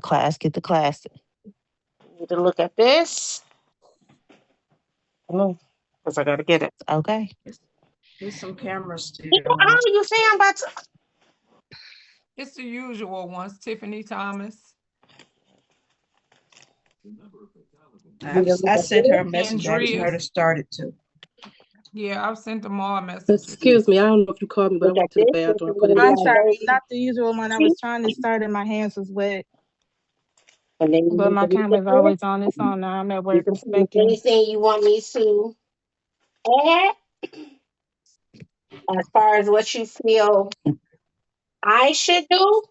Class, get the class. Need to look at this. Because I got to get it. Okay. There's some cameras still on. Oh, you see, I'm about to. It's the usual ones, Tiffany Thomas. I sent her a message asking her to Andreas. start it too. Yeah, I've sent them all messages. Excuse me, I don't know if you called me, but I Look at went to the this. This bathroom. is I what couldn't it hear be I'm you. sorry, like, not the usual one. I baby. was trying to start and my hands was wet, And then you but need my to look at camera's always this. on. It's on now. I'm at You work. can see if Thank you. anything you want me to add as far as what you feel I should do,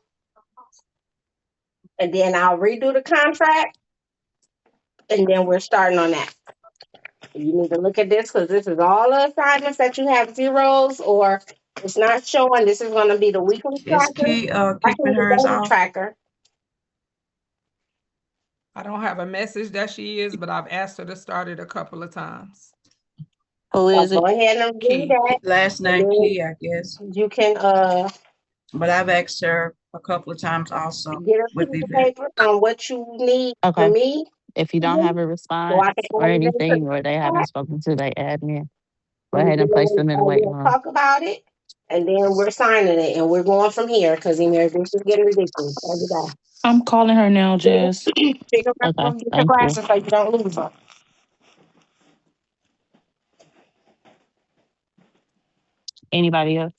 and then I'll redo the contract, and then we're starting on that. You need to look at this because this is all the assignments that you have zeros or it's not showing. This is going to be the weekly Is tracker, Key actually keeping the hers daily off? tracker. I don't have a message that she is, but I've asked her to start it a couple of times. Who So is go it? ahead and do Key. that, Last and name Key, I guess. then you can But I've asked her a couple of times also get a with piece of Yvette. paper on what you need for Okay. me If you to don't have do, a so I can response or add it into anything, the or they haven't chat. spoken to their admin, go And ahead then and place them in the waiting we'll room. talk about it, and then we're signing it, and we're going from here because this is getting ridiculous every day. I'm calling her now, Jazz. Figure out Okay. how to get your Thank you. glasses so you don't lose them. Anybody else?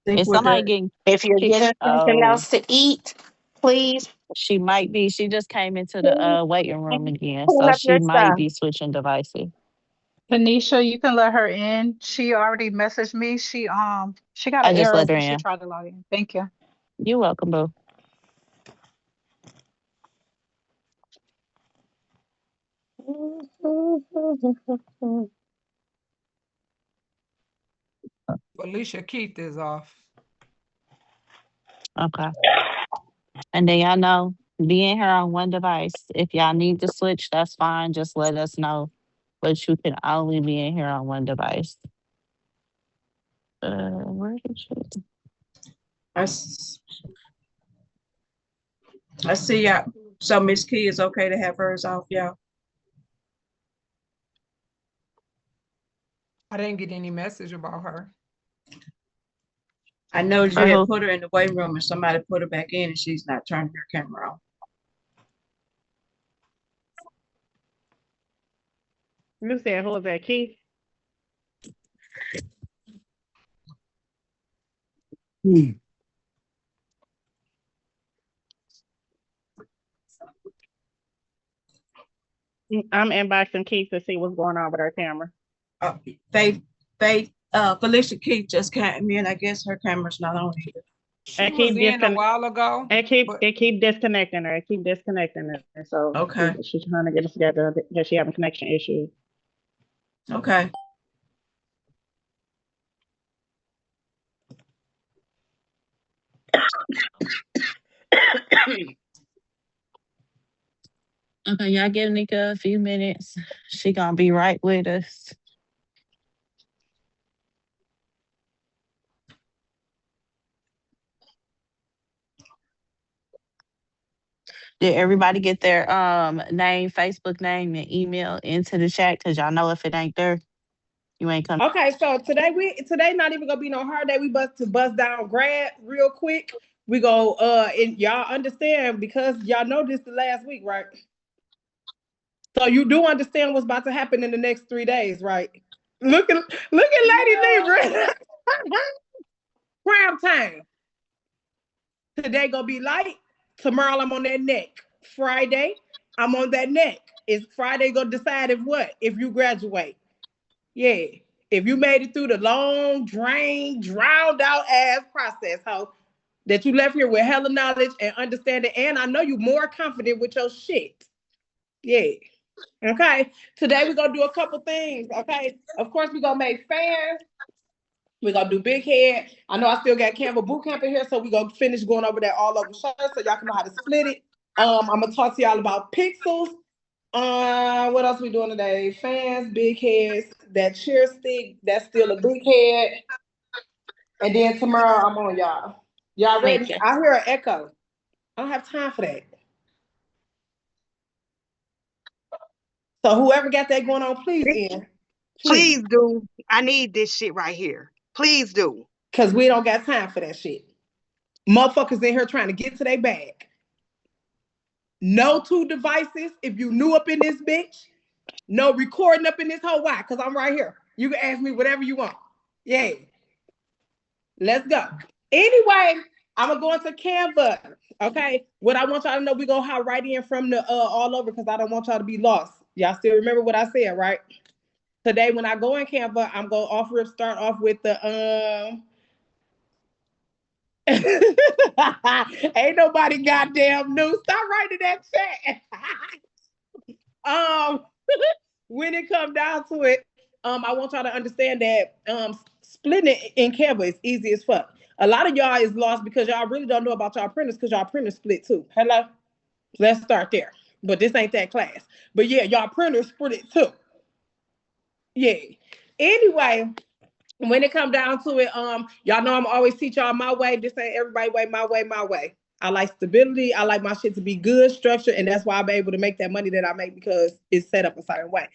Think Is we're somebody good. getting If you're kicked? getting something Oh, else to eat, please she might be. She just came into the clean waiting room again, clean so up she your might stuff. be switching devices. Tanisha, you can let her in. She already messaged me. She got I an just error let her when she in. tried to log in. Thank you. You're welcome, boo. Alicia Keith is off. Okay. And then y'all know, being here on one device. If y'all need to switch, that's fine. Just let us know. But you can only be in here on one device. Where did she? I, s- I see y'all. So Miss Key is okay to have hers off, y'all. I didn't get any message about her. I know you For had who? put her in the waiting room and somebody put her back in and she's not turning her camera on. You said who was that, Keith? I'm inboxing Keith to see what's going on with her camera. Uh, Faith, Felicia Keith just came in. I guess her camera's not on either. She And was keep in a disconnect while ago, but and keep disconnecting her. Keep disconnecting her. So Okay, she's trying to get us together because she having connection issues. okay. Okay, y'all give Nika a few minutes. She gonna be right with us. Did everybody get their name, Facebook name, and email into the chat? Cause y'all know if it ain't there, you ain't coming. Okay, so today not even gonna be no hard day. We bust down grad real quick. We go and y'all understand because y'all know this the last week, right? So you do understand what's about to happen in the next 3 days, right? Look at Lady Libra. Prime time. Today gonna be light. Tomorrow I'm on that neck. Friday, I'm on that neck. Is Friday gonna decide if what? If you graduate. Yeah. If you made it through the long, drowned out ass process, ho, that you left here with hella knowledge and understanding, and I know you more confident with your shit. Yeah. Okay. Today we're gonna do a couple things. Okay. Of course, we're gonna make fans. We're gonna do big head. I know I still got Canva boot camp in here, so we're gonna finish going over that all over shirts so y'all can know how to split it. I'm gonna talk to y'all about pixels. What else we doing today? Fans, big heads, that cheer stick, that's still a big head. And then tomorrow I'm on y'all. Y'all Thank ready? you. I hear an echo. I don't have time for that. So whoever got that going on, please end. Please do. I need this shit right here. Please do. Because we don't got time for that shit. Motherfuckers in here trying to get to their bag. No 2 devices if you new up in this bitch. No recording up in this whole why, because I'm right here. You can ask me whatever you want. Yeah. Let's go. Anyway, I'm going to go into Canva. Okay. What I want y'all to know, we're going to hop right in from the all over because I don't want y'all to be lost. Y'all still remember what I said, right? Today, when I go in Canva, I'm going to start off with the ain't nobody goddamn new. Stop writing that chat. When it comes down to it, I want y'all to understand that splitting it in Canva is easy as fuck. A lot of y'all is lost because y'all really don't know about y'all printers because y'all printers split too. Hello? Let's start there. But this ain't that class. But yeah, y'all printers split it too. Yeah. Anyway, when it come down to it, y'all know I'm always teach y'all my way. This ain't everybody way, my way, my way. I like stability. I like my shit to be good, structured, and that's why I'm able to make that money that I make because it's set up a certain way.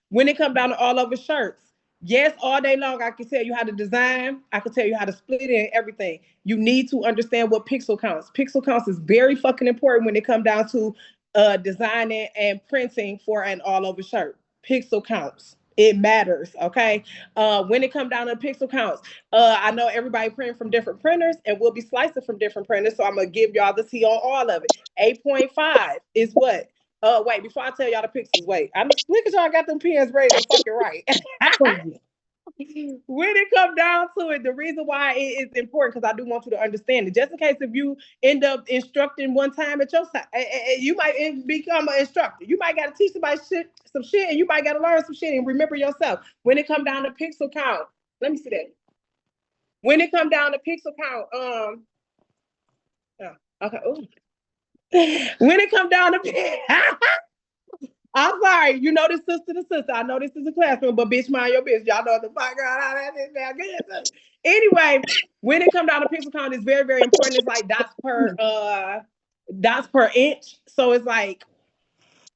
When it come down to all over shirts, yes, all day long I can tell you how to design. I can tell you how to split it and everything. You need to understand what pixel counts. Pixel counts is very fucking important when it come down to designing and printing for an all over shirt. Pixel counts. It matters, okay? When it comes down to pixel counts, I know everybody printing from different printers and we'll be slicing from different printers, so I'm going to give y'all the tea on all of it. 8.5 is what? Wait, before I tell y'all the pixels, wait. Look at y'all got them pens ready to fucking write. When it comes down to it, the reason why it is important, because I do want you to understand it, just in case if you end up instructing one time at your side, you might become an instructor. You might got to teach somebody some shit, and you might got to learn some shit and remember yourself. When it comes down to pixel count, let me see that. When it comes down to pixel count, okay. Ooh. When it comes down to I'm sorry, you know this sister to sister. I know this is a classroom, but bitch, mind your business. Y'all know what the fuck girl. Anyway, when it comes down to pixel count, it's very, very important. It's like dots per inch. So it's like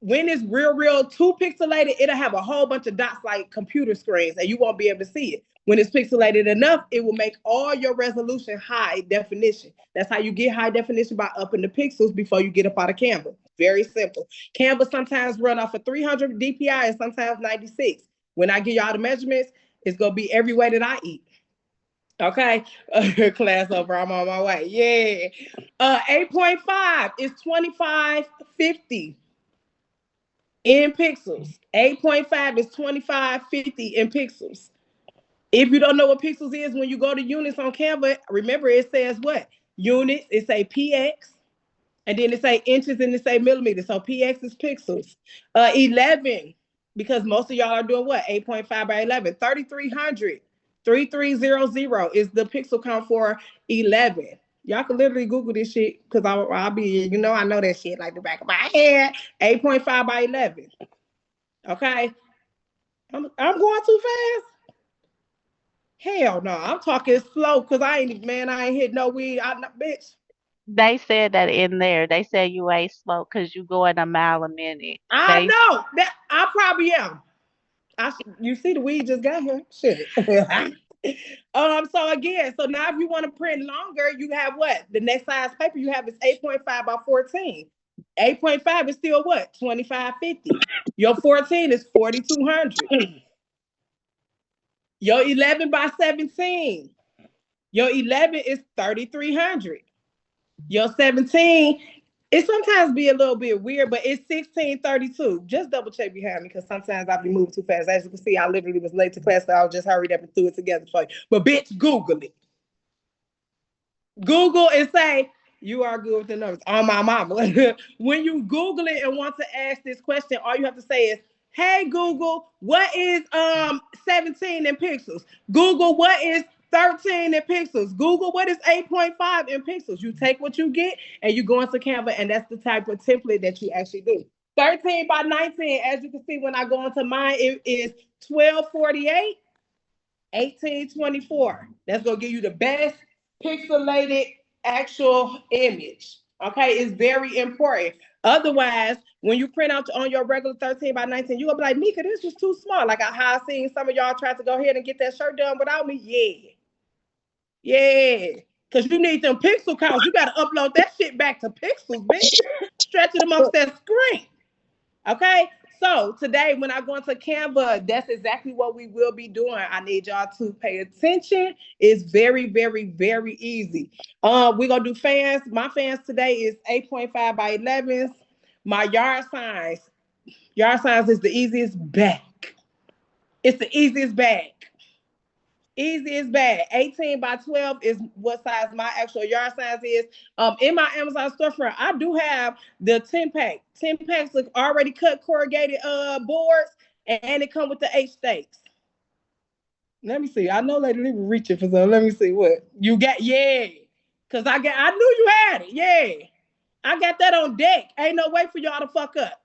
when it's real too pixelated, it'll have a whole bunch of dots like computer screens, and you won't be able to see it. When it's pixelated enough, it will make all your resolution high definition. That's how you get high definition, by upping the pixels before you get up out of Canva. Very simple. Canva sometimes run off of 300 DPI and sometimes 96. When I give y'all the measurements, it's going to be every way that I eat. Okay? Class over. I'm on my way. Yeah. 8.5 is 2550 in pixels. 8.5 is 2550 in pixels. If you don't know what pixels is, when you go to units on Canva, remember it says what? Units, it say PX, and then it say inches and it say millimeters. So PX is pixels. 11, because most of y'all are doing what? 8.5 by 11. 3300, 3300 is the pixel count for 11. Y'all can literally Google this shit because I'll be, I know that shit like the back of my head. 8.5 by 11. Okay? I'm going too fast? Hell no, I'm talking slow because I ain't hit no weed. Bitch. They said that in there. They said you ain't smoke because you going a mile a minute. I know that I probably am. You see the weed just got here. Shit. So again, so now if you want to print longer, you have what? The next size paper you have is 8.5 by 14. 8.5 is still what? 2550. Your 14 is 4200. Your 11 by 17. Your 11 is 3300. Your 17, it sometimes be a little bit weird, but it's 1632. Just double check behind me because sometimes I be moving too fast. As you can see, I literally was late to class, so I just hurried up and threw it together for you. But bitch, Google it. Google and say, you are good with the numbers. On my mama. When you Google it and want to ask this question, all you have to say is, hey, Google, what is 17 in pixels? Google, what is 13 in pixels? Google, what is 8.5 in pixels? You take what you get and you go into Canva, and that's the type of template that you actually do. 13 by 19, as you can see, when I go into mine, it is 1248, 1824. That's going to give you the best pixelated actual image. Okay, it's very important. Otherwise, when you print out on your regular 13 by 19, you're gonna be like, Nika, this is too small. Like how I seen some of y'all try to go ahead and get that shirt done without me. Yeah. Cause you need them pixel counts. You gotta upload that shit back to pixels, bitch. Stretch it amongst that screen. Okay. So today, when I go into Canva, that's exactly what we will be doing. I need y'all to pay attention. It's very, very, very easy. We're gonna do fans. My fans today is 8.5 by 11s. My yard signs. Yard signs is the easiest bag. It's the easiest bag. Easiest bag. 18 by 12 is what size my actual yard size is. In my Amazon storefront, I do have the 10 pack. 10 packs look already cut corrugated boards, and it come with the H stakes. Let me see. I know Lady Lee was reaching for some. Let me see what you got. Yeah, cause I knew you had it. Yeah, I got that on deck. Ain't no way for y'all to fuck up.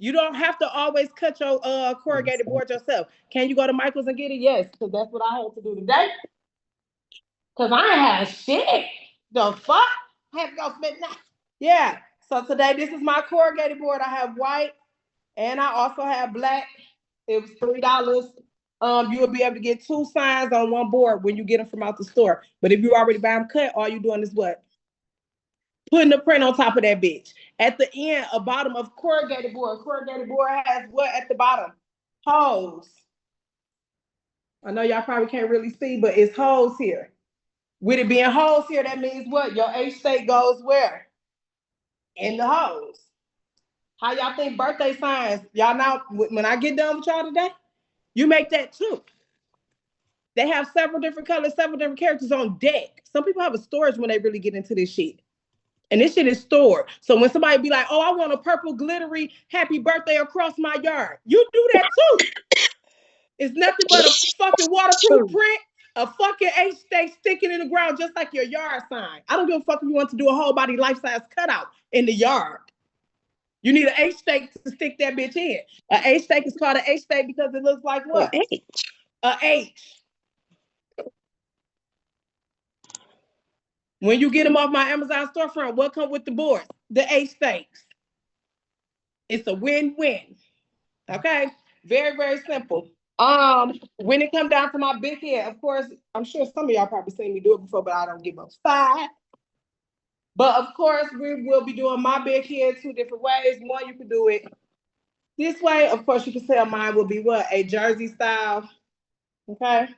You don't have to always cut your corrugated board yourself. Can you go to Michael's and get it? Yes, because that's what I had to do today. Because I had shit. The fuck? I had to go spend that. Yeah. So today, this is my corrugated board. I have white, and I also have black. It was $3. You will be able to get 2 signs on one board when you get them from out the store. But if you already buy them cut, all you're doing is what? Putting the print on top of that bitch. At the end, a bottom of corrugated board. Corrugated board has what at the bottom? Holes. I know y'all probably can't really see, but it's holes here. With it being holes here, that means what? Your H stake goes where? In the holes. How y'all think birthday signs? Y'all know when I get done with y'all today, you make that too. They have several different colors, several different characters on deck. Some people have a storage when they really get into this shit. And this shit is stored. So when somebody be like, oh, I want a purple glittery happy birthday across my yard, you do that too. It's nothing but a fucking waterproof print, a fucking H stake sticking in the ground just like your yard sign. I don't give a fuck if you want to do a whole body life-size cutout in the yard. You need an H stake to stick that bitch in. An H stake is called an H stake because it looks like what? A H. When you get them off my Amazon storefront, what comes with the board? The H stakes. It's a win-win. Okay? Very, very simple. When it comes down to my big head, of course, I'm sure some of y'all probably seen me do it before, but I don't give a fuck. But of course, we will be doing my big head 2 different ways. One, you can do it this way. Of course, you can tell mine will be what? A jersey style. Okay?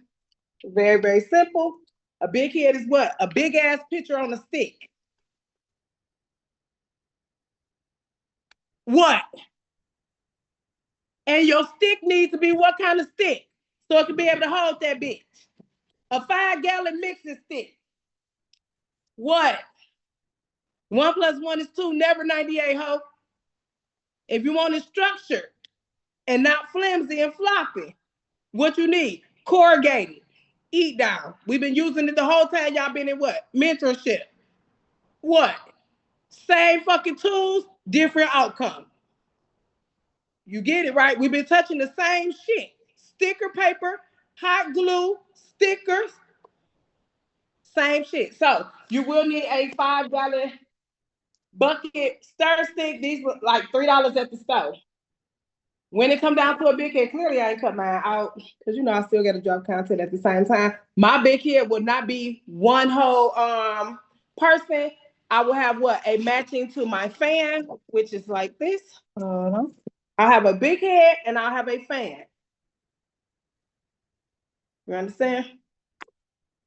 Very, very simple. A big head is what? A big ass picture on a stick. What? And your stick needs to be what kind of stick? So it can be able to hold that bitch. A 5-gallon mixing stick. What? 1 + 1 is 2, never 98, ho. If you want it structured and not flimsy and floppy, what you need? Corrugated. Eat down. We've been using it the whole time y'all been in what? Mentorship. What? Same fucking tools, different outcome. You get it, right? We've been touching the same shit. Sticker paper, hot glue, stickers, same shit. So you will need a 5-gallon bucket stir stick. These were like $3 at the store. When it come down to a big head, clearly I ain't cut mine out because you know I still got to drop content at the same time. My big head will not be one whole person. I will have what? A matching to my fan, which is like this. I'll have a big head and I'll have a fan. You understand?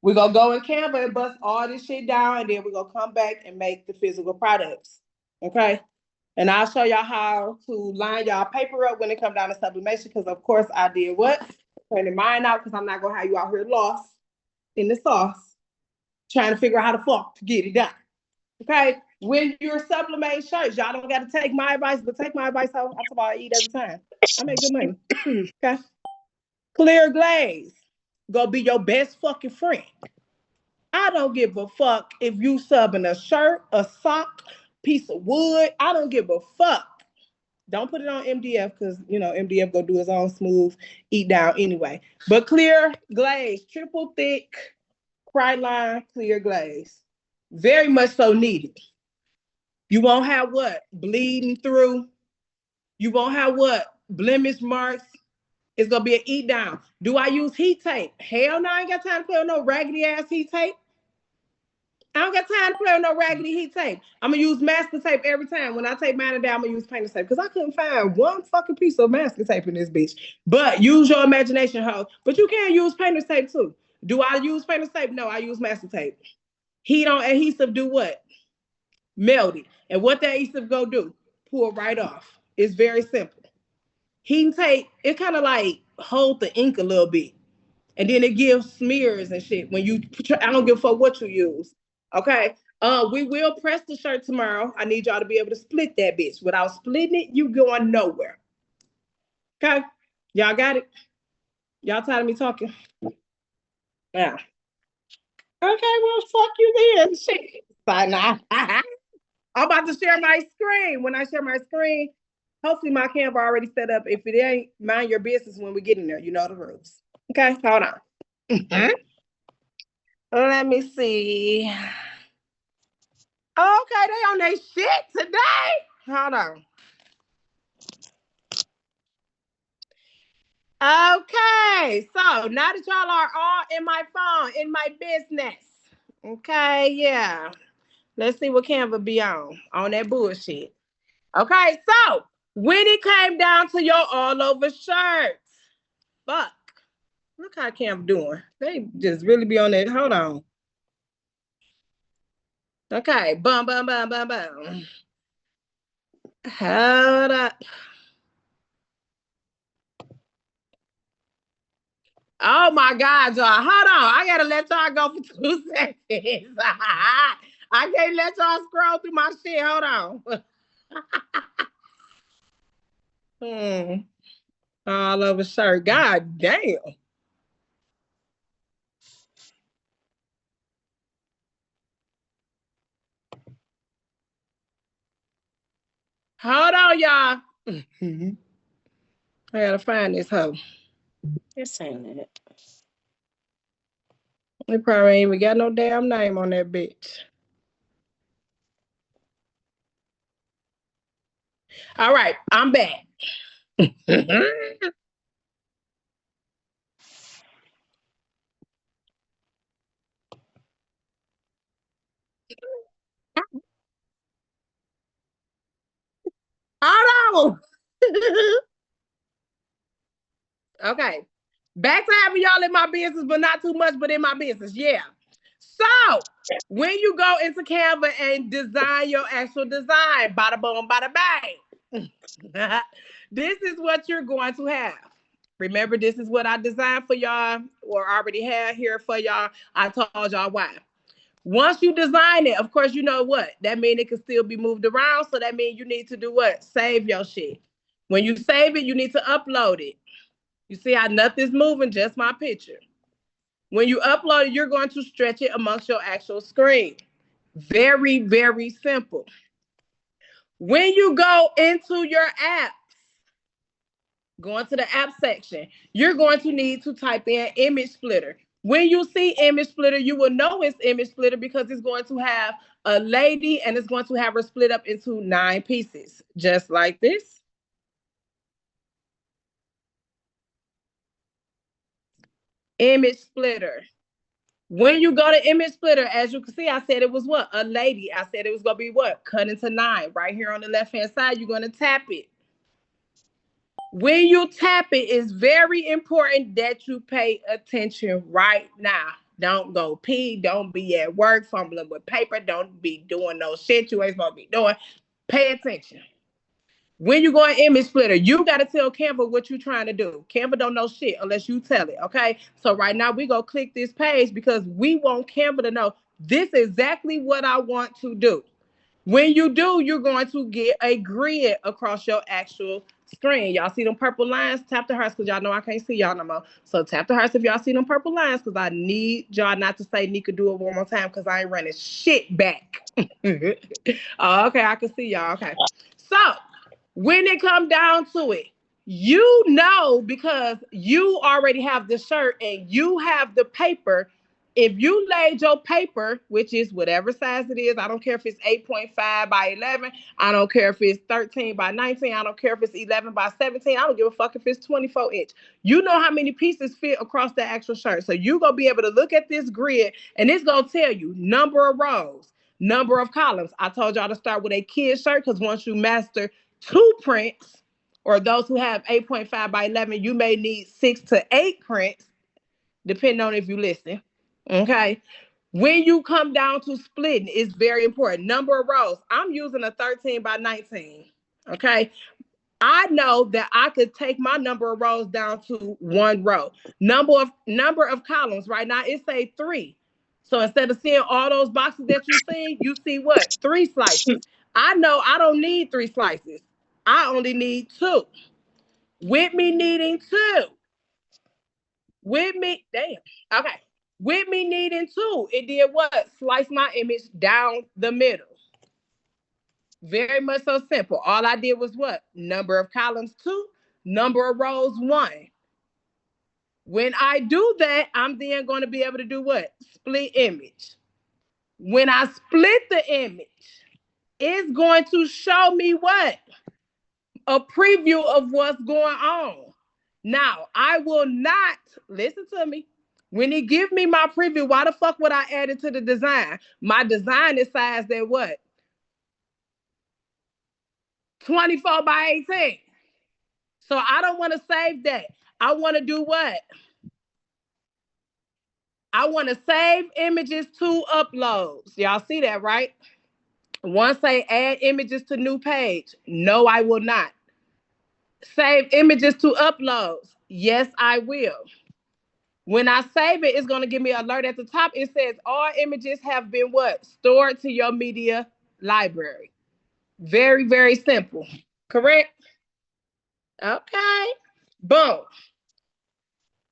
We're going to go in Canva and bust all this shit down, and then we're going to come back and make the physical products. Okay? And I'll show y'all how to line y'all paper up when it comes down to sublimation, because, of course, I did what? Turning mine out, because I'm not going to have you out here lost in the sauce, trying to figure out how the fuck to get it done. Okay? When you're sublimating shirts, y'all don't got to take my advice, but take my advice how I eat every time. I make good money. Okay? Clear glaze. Go be your best fucking friend. I don't give a fuck if you subbing a shirt, a sock, piece of wood. I don't give a fuck. Don't put it on MDF because, you know, MDF go do his own smooth eat down anyway. But clear glaze, triple thick, Krylon clear glaze. Very much so needed. You won't have what? Bleeding through. You won't have what? Blemish marks. It's gonna be an eat down. Do I use heat tape? Hell no, I ain't got time to play with no raggedy ass heat tape. I don't got time to play with no raggedy heat tape. I'm gonna use masking tape every time. When I take mine down, I'm gonna use painter's tape because I couldn't find one fucking piece of masking tape in this bitch. But use your imagination, ho. But you can use painter's tape too. Do I use painter's tape? No, I use masking tape. Heat on adhesive do what? Melt it. And what that adhesive go do? Pull right off. It's very simple. Heat tape, it kind of like hold the ink a little bit. And then it gives smears and shit when you, I don't give a fuck what you use. Okay. We will press the shirt tomorrow. I need y'all to be able to split that bitch. Without splitting it, you going nowhere. Okay. Y'all got it? Y'all tired of me talking? Yeah. Okay, well, fuck you then. Shit. Bye now. I'm about to share my screen. When I share my screen, hopefully my camera already set up. If it ain't, mind your business when we get in there. You know the rules. Okay, hold on. Let me see. Okay, they on their shit today. Hold on. Okay, so now that y'all are all in my phone, in my business. Okay, yeah. Let's see what Canva be on that bullshit. Okay, so when it came down to your all over shirts, fuck. Look how Canva doing. They just really be on that. Hold on. Okay, bum, bum, bum, bum, bum. Hold up. Oh my God, y'all. Hold on. I gotta let y'all go for 2 seconds. I can't let y'all scroll through my shit. Hold on. All over shirt. God damn. Hold on, y'all. I gotta find this hoe. This ain't it. They probably ain't even got no damn name on that bitch. All right, I'm back. Hold on. Okay. Back to having y'all in my business, but not too much, but in my business. Yeah. So when you go into Canva and design your actual design, bada boom, bada bang. This is what you're going to have. Remember, this is what I designed for y'all or already had here for y'all. I told y'all why. Once you design it, of course, you know what? That means it can still be moved around. So that means you need to do what? Save your shit. When you save it, you need to upload it. You see how nothing's moving, just my picture. When you upload it, you're going to stretch it amongst your actual screen. Very, very simple. When you go into your apps, go into the app section, you're going to need to type in Image Splitter. When you see Image Splitter, you will know it's Image Splitter because it's going to have a lady and it's going to have her split up into 9 pieces, just like this. Image Splitter. When you go to Image Splitter, as you can see, I said it was what? A lady. I said it was going to be what? Cut into 9. Right here on the left-hand side, you're going to tap it. When you tap it, it's very important that you pay attention right now. Don't go pee. Don't be at work fumbling with paper. Don't be doing no shit you ain't supposed to be doing. Pay attention. When you go in Image Splitter, you got to tell Canva what you're trying to do. Canva don't know shit unless you tell it, okay? So right now, we go click this page because we want Canva to know this is exactly what I want to do. When you do, you're going to get a grid across your actual screen. Y'all see them purple lines? Tap the hearts because y'all know I can't see y'all no more. So tap the hearts if y'all see them purple lines because I need y'all not to say Nika do it one more time because I ain't running shit back. Oh, okay, I can see y'all. Okay. So when it comes down to it, you know because you already have the shirt and you have the paper if you laid your paper, which is whatever size it is, I don't care if it's 8.5 by 11, I don't care if it's 13 by 19, I don't care if it's 11 by 17, I don't give a fuck if it's 24 inch. You know how many pieces fit across the actual shirt. So you're going to be able to look at this grid, and it's going to tell you number of rows, number of columns. I told y'all to start with a kid shirt, because once you master 2 prints, or those who have 8.5 by 11, you may need 6 to 8 prints, depending on if you listen. Okay. When you come down to splitting, it's very important. Number of rows. I'm using a 13 by 19. Okay. I know that I could take my number of rows down to 1 row. Number of columns. Right now it say 3. So instead of seeing all those boxes that you see what? 3 slices. I know I don't need 3 slices. I only need 2. With me needing 2. With me needing 2, it did what? Slice my image down the middle. Very much so simple. All I did was what? Number of columns 2, number of rows 1. When I do that, I'm then going to be able to do what? Split image. When I split the image, it's going to show me what? A preview of what's going on. Now, I will not, listen to me, when he give me my preview, why the fuck would I add it to the design? My design is sized at what? 24 by 18. So I don't want to save that. I want to do what? I want to save images to uploads. Y'all see that, right? Once I add images to new page, no, I will not. Save images to uploads. Yes, I will. When I save it, it's going to give me an alert at the top. It says all images have been what? Stored to your media library. Very, very simple. Correct? Okay. Boom.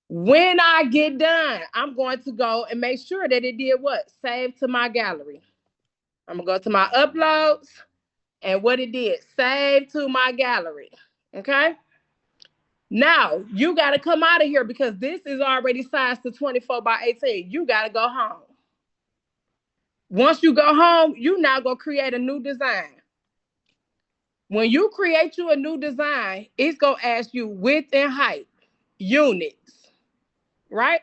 When I get done, I'm going to go and make sure that it did what? Save to my gallery. I'm going to go to my uploads, and what it did, save to my gallery. Okay? Now, you got to come out of here because this is already sized to 24 by 18. You got to go home. Once you go home, you now go create a new design. When you create you a new design, it's going to ask you width and height, units, right?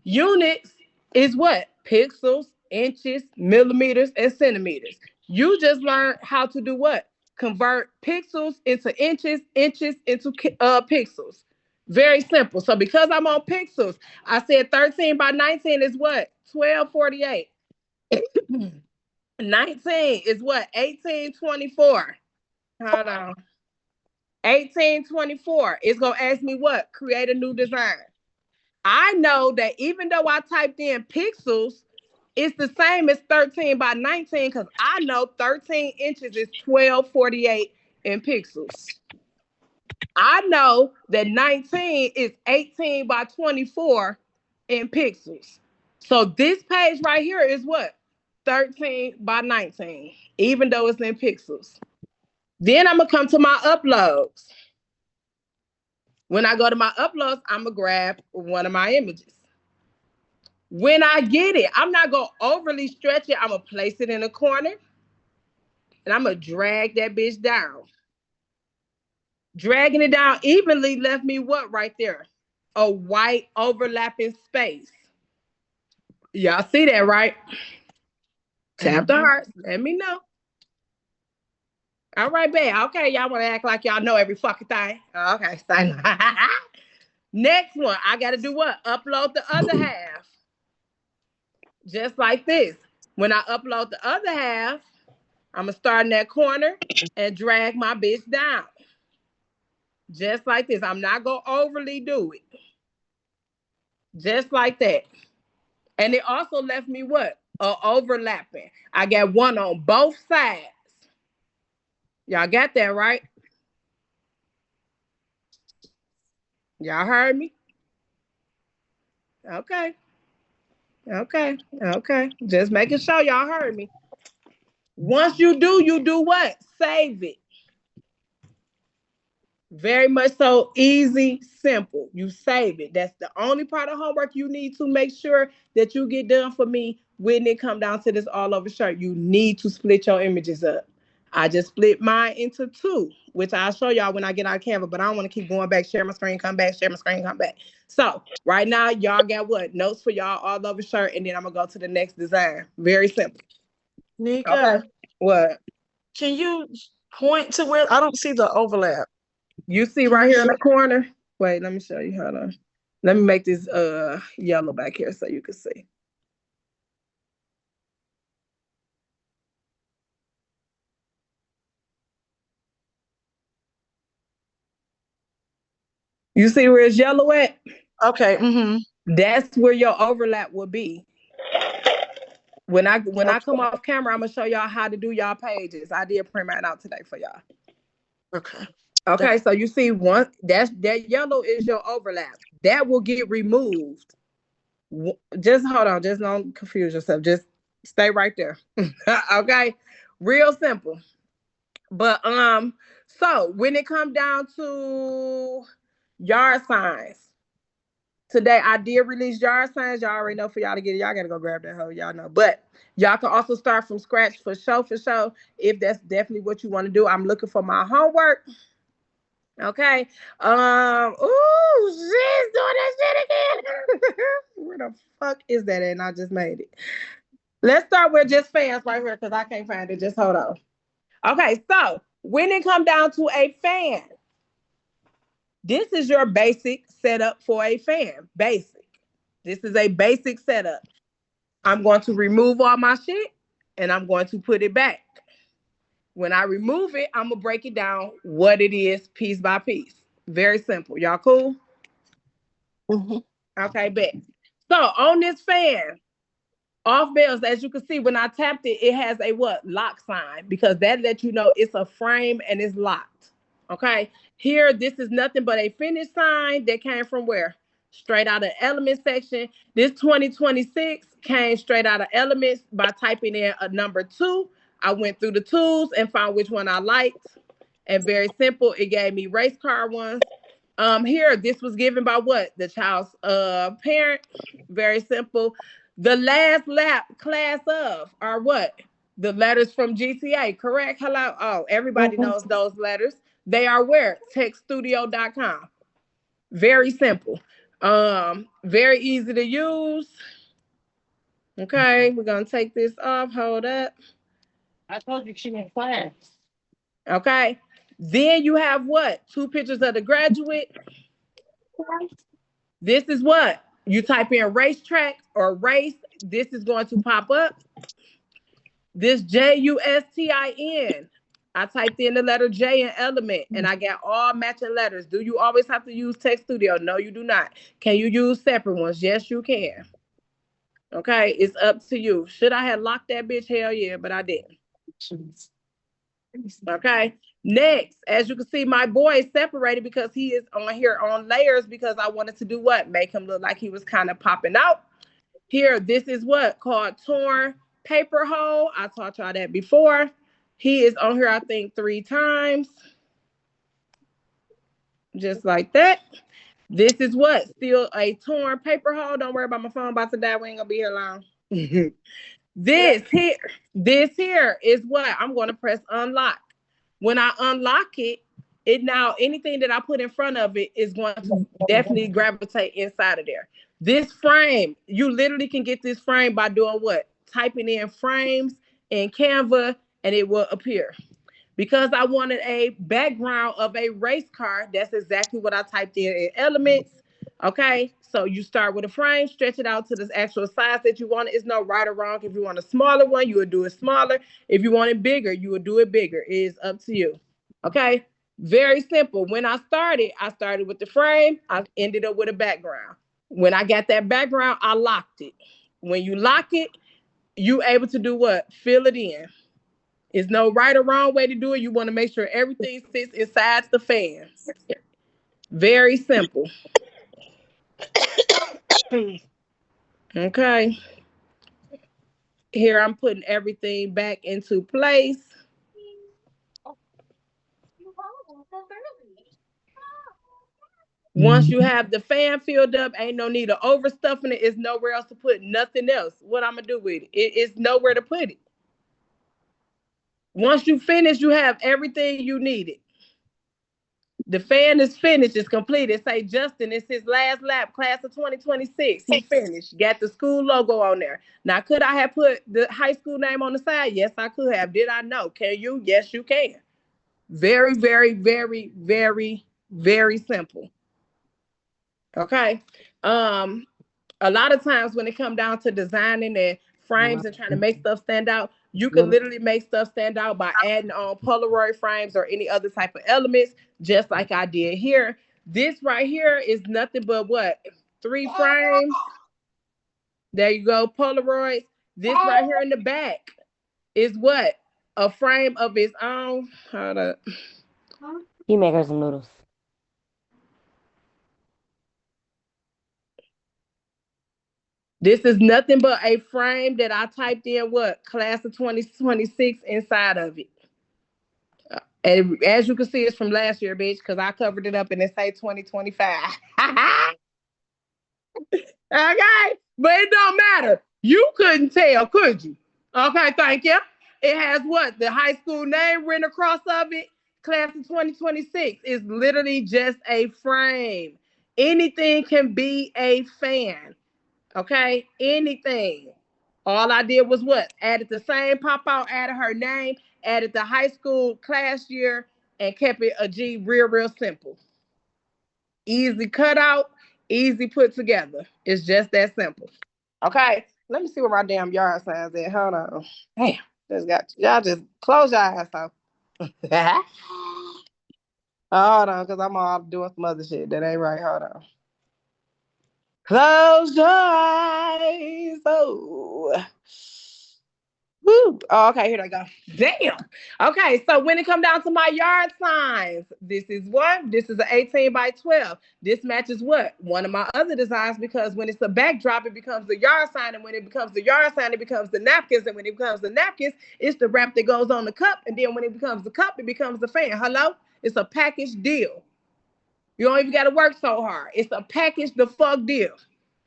Units is what? Pixels, inches, millimeters, and centimeters. You just learned how to do what? Convert pixels into inches, inches into pixels. Very simple. So because I'm on pixels, I said 13 by 19 is what? 1248. 19 is what? 1824. Hold on. 1824. It's going to ask me what? Create a new design. I know that even though I typed in pixels, it's the same as 13 by 19 because I know 13 inches is 1248 in pixels. I know that 19 is 18 by 24 in pixels. So this page right here is what? 13 by 19, even though it's in pixels. Then I'm going to come to my uploads. When I go to my uploads, I'm going to grab one of my images. When I get it, I'm not going to overly stretch it. I'm going to place it in a corner, and I'm going to drag that bitch down. Dragging it down evenly left me what right there? A white overlapping space. Y'all see that, right? Tap the heart. Let me know. All right, babe. Okay, y'all want to act like y'all know every fucking thing. Okay, next one, I got to do what? Upload the other half. Just like this. When I upload the other half, I'm going to start in that corner and drag my bitch down. Just like this. I'm not going to overly do it. Just like that. And it also left me what? Overlapping. I got one on both sides. Y'all got that, right? Y'all heard me? Okay. Okay. Just making sure y'all heard me. Once you do what? Save it. Very much so, easy, simple. You save it. That's the only part of homework you need to make sure that you get done for me when it come down to this all over shirt. You need to split your images up. I just split mine into two, which I'll show y'all when I get on camera, but I don't want to keep going back, share my screen, come back, share my screen, come back. So right now, y'all got what? Notes for y'all all over shirt, and then I'm gonna go to the next design. Very simple. Nika, Okay. What? can you point to where I don't see the overlap? You see right here in the corner? Wait, let me show you. Hold on. Let me make this yellow back here so you can see. You see where it's yellow at? Okay. Mm-hmm. That's where your overlap will be. When I come off camera, I'm gonna show y'all how to do y'all pages. I did print mine out today for y'all. Okay. Okay, so you see that yellow is your overlap. That will get removed. Just hold on, just don't confuse yourself. Just stay right there. Okay, real simple. But so when it comes down to yard signs, today I did release yard signs. Y'all already know for y'all to get it. Y'all gotta go grab that hoe. Y'all know. But y'all can also start from scratch for sure, if that's definitely what you want to do. I'm looking for my homework. Okay. Ooh, she's doing that shit again. Where the fuck is that? And I just made it. Let's start with just fans right here because I can't find it. Just hold on. Okay, so when it come down to a fan, this is your basic setup for a fan. Basic. This is a basic setup. I'm going to remove all my shit and I'm going to put it back. When I remove it, I'm going to break it down what it is piece by piece. Very simple. Y'all cool? Mm-hmm. Okay, bet. So on this fan, off bells, as you can see, when I tapped it, it has a what? Lock sign, because that lets you know it's a frame and it's locked. Okay. Here, this is nothing but a finish sign that came from where? Straight out of element section. This 2026 came straight out of elements by typing in a number 2. I went through the tools and found which one I liked. And very simple, it gave me race car ones. Here, this was given by what? The child's parent. Very simple. The last lap class of are what? The letters from GTA, correct? Hello. Oh, everybody knows those letters. They are where? TechStudio.com. Very simple. Very easy to use. Okay, we're gonna take this off. Hold up. I told you she in class. Okay. Then you have what? 2 pictures of the graduate. This is what? You type in racetrack or race. This is going to pop up. This JUSTIN. I typed in the letter J in element and I got all matching letters. Do you always have to use Tech Studio? No, you do not. Can you use separate ones? Yes, you can. Okay, it's up to you. Should I have locked that bitch? Hell yeah, but I didn't. Okay. Next, as you can see, my boy is separated because he is on here on layers because I wanted to do what? Make him look like he was kind of popping out. Here, this is what? Called torn paper hole. I taught y'all that before. He is on here, I think, 3 times. Just like that. This is what? Still a torn paper hole. Don't worry about my phone about to die. We ain't gonna be here long. This here is what? I'm going to press unlock. When I unlock it, now anything that I put in front of it is going to definitely gravitate inside of there. This frame, you literally can get this frame by doing what? Typing in frames in Canva and it will appear. Because I wanted a background of a race car, that's exactly what I typed in Elements. Okay, so you start with a frame, stretch it out to the actual size that you want. It's no right or wrong. If you want a smaller one, you would do it smaller. If you want it bigger, you would do it bigger. It is up to you. Okay, very simple. When I started with the frame. I ended up with a background. When I got that background, I locked it. When you lock it, you able to do what? Fill it in. There's no right or wrong way to do it. You want to make sure everything sits inside the fan. Very simple. Okay. Here I'm putting everything back into place. Once you have the fan filled up, ain't no need of overstuffing it. It's nowhere else to put nothing else. What I'm gonna do with it? It's nowhere to put it. Once you finish, you have everything you needed. The fan is finished. It's completed. Say Justin, it's his last lap, class of 2026. He finished. Got the school logo on there. Now, could I have put the high school name on the side? Yes, I could have. Did I know? Can you? Yes, you can. Very, very, very, very, very simple. Okay. A lot of times when it comes down to designing and frames and trying to make stuff stand out, you can literally make stuff stand out by adding on Polaroid frames or any other type of elements, just like I did here. This right here is nothing but what? 3 frames. There you go, Polaroids. This right here in the back is what? A frame of its own. Hold up. He make her some noodles. This is nothing but a frame that I typed in what? Class of 2026 inside of it. And as you can see, it's from last year, bitch, because I covered it up and it say 2025. Okay? But it don't matter. You couldn't tell, could you? Okay, thank you. It has what? The high school name written across of it. Class of 2026 is literally just a frame. Anything can be a fan. Okay? Anything. All I did was what? Added the same pop out, added her name, added the high school class year, and kept it a G real simple. Easy cut out, easy put together. It's just that simple. Okay? Let me see where my damn yard signs at. Hold on. Damn. Y'all just close your eyes off. Hold on, because I'm all doing some other shit that ain't right. Hold on. Close your eyes. Oh. Woo. Oh, okay, here they go. Damn. Okay, so when it come down to my yard signs, this is what? This is an 18 by 12. This matches what? One of my other designs, because when it's a backdrop, it becomes the yard sign, and when it becomes the yard sign, it becomes the napkins, and when it becomes the napkins, it's the wrap that goes on the cup, and then when it becomes the cup, it becomes the fan. Hello? It's a package deal. You don't even got to work so hard. It's a package the fuck deal.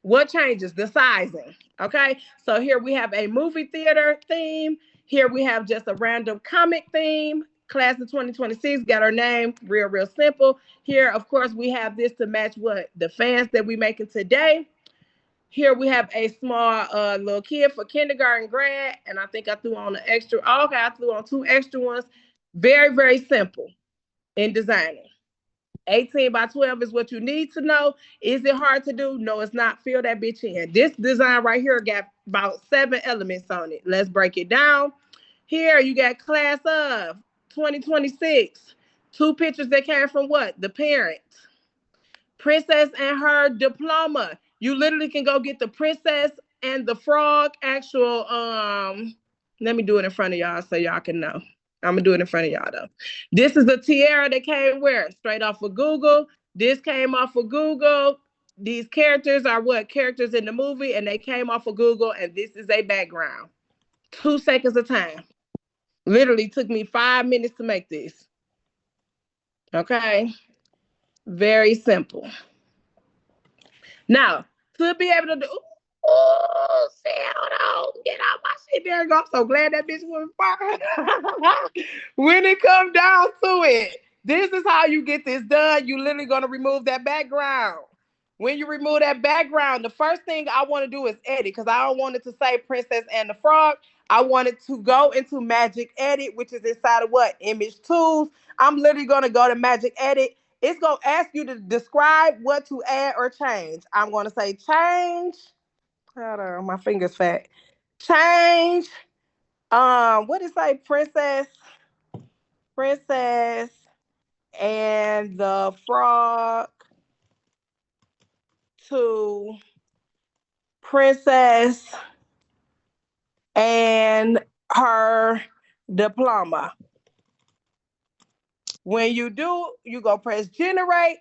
What changes? The sizing. Okay, so here we have a movie theater theme. Here we have just a random comic theme. Class of 2026 got our name, real simple. Here, of course, we have this to match what? The fans that we making today. Here we have a small little kid for kindergarten grad, and I think I threw on an extra. Oh, okay, I threw on 2 extra ones. Very simple in designing. 18 by 12 is what you need to know. Is it hard to do? No, it's not. Fill that bitch in. This design right here got about 7 elements on it. Let's break it down. Here you got class of 2026. 2 pictures that came from what? The parent. Princess and her diploma. You literally can go get the princess and the frog actual, let me do it in front of y'all so y'all can know. I'm gonna do it in front of y'all though. This is a tiara that came where? Straight off of Google. This came off of Google. These characters are what? Characters in the movie, and they came off of Google, and this is a background. 2 seconds of time. Literally took me 5 minutes to make this. Okay? Very simple. Now, to be able to do, oh, hold on, get out my shit. There you go. I'm so glad that bitch was fire. When it comes down to it, this is how you get this done. You literally gonna remove that background. When you remove that background, the first thing I want to do is edit, because I don't want it to say Princess and the Frog. I want it to go into Magic Edit, which is inside of what? Image Tools. I'm literally gonna go to Magic Edit. It's going to ask you to describe what to add or change. I'm going to say change. Hold on, my finger's fat. Change. What did it say? Princess and the Frog to Princess and her diploma. When you do, you go press generate.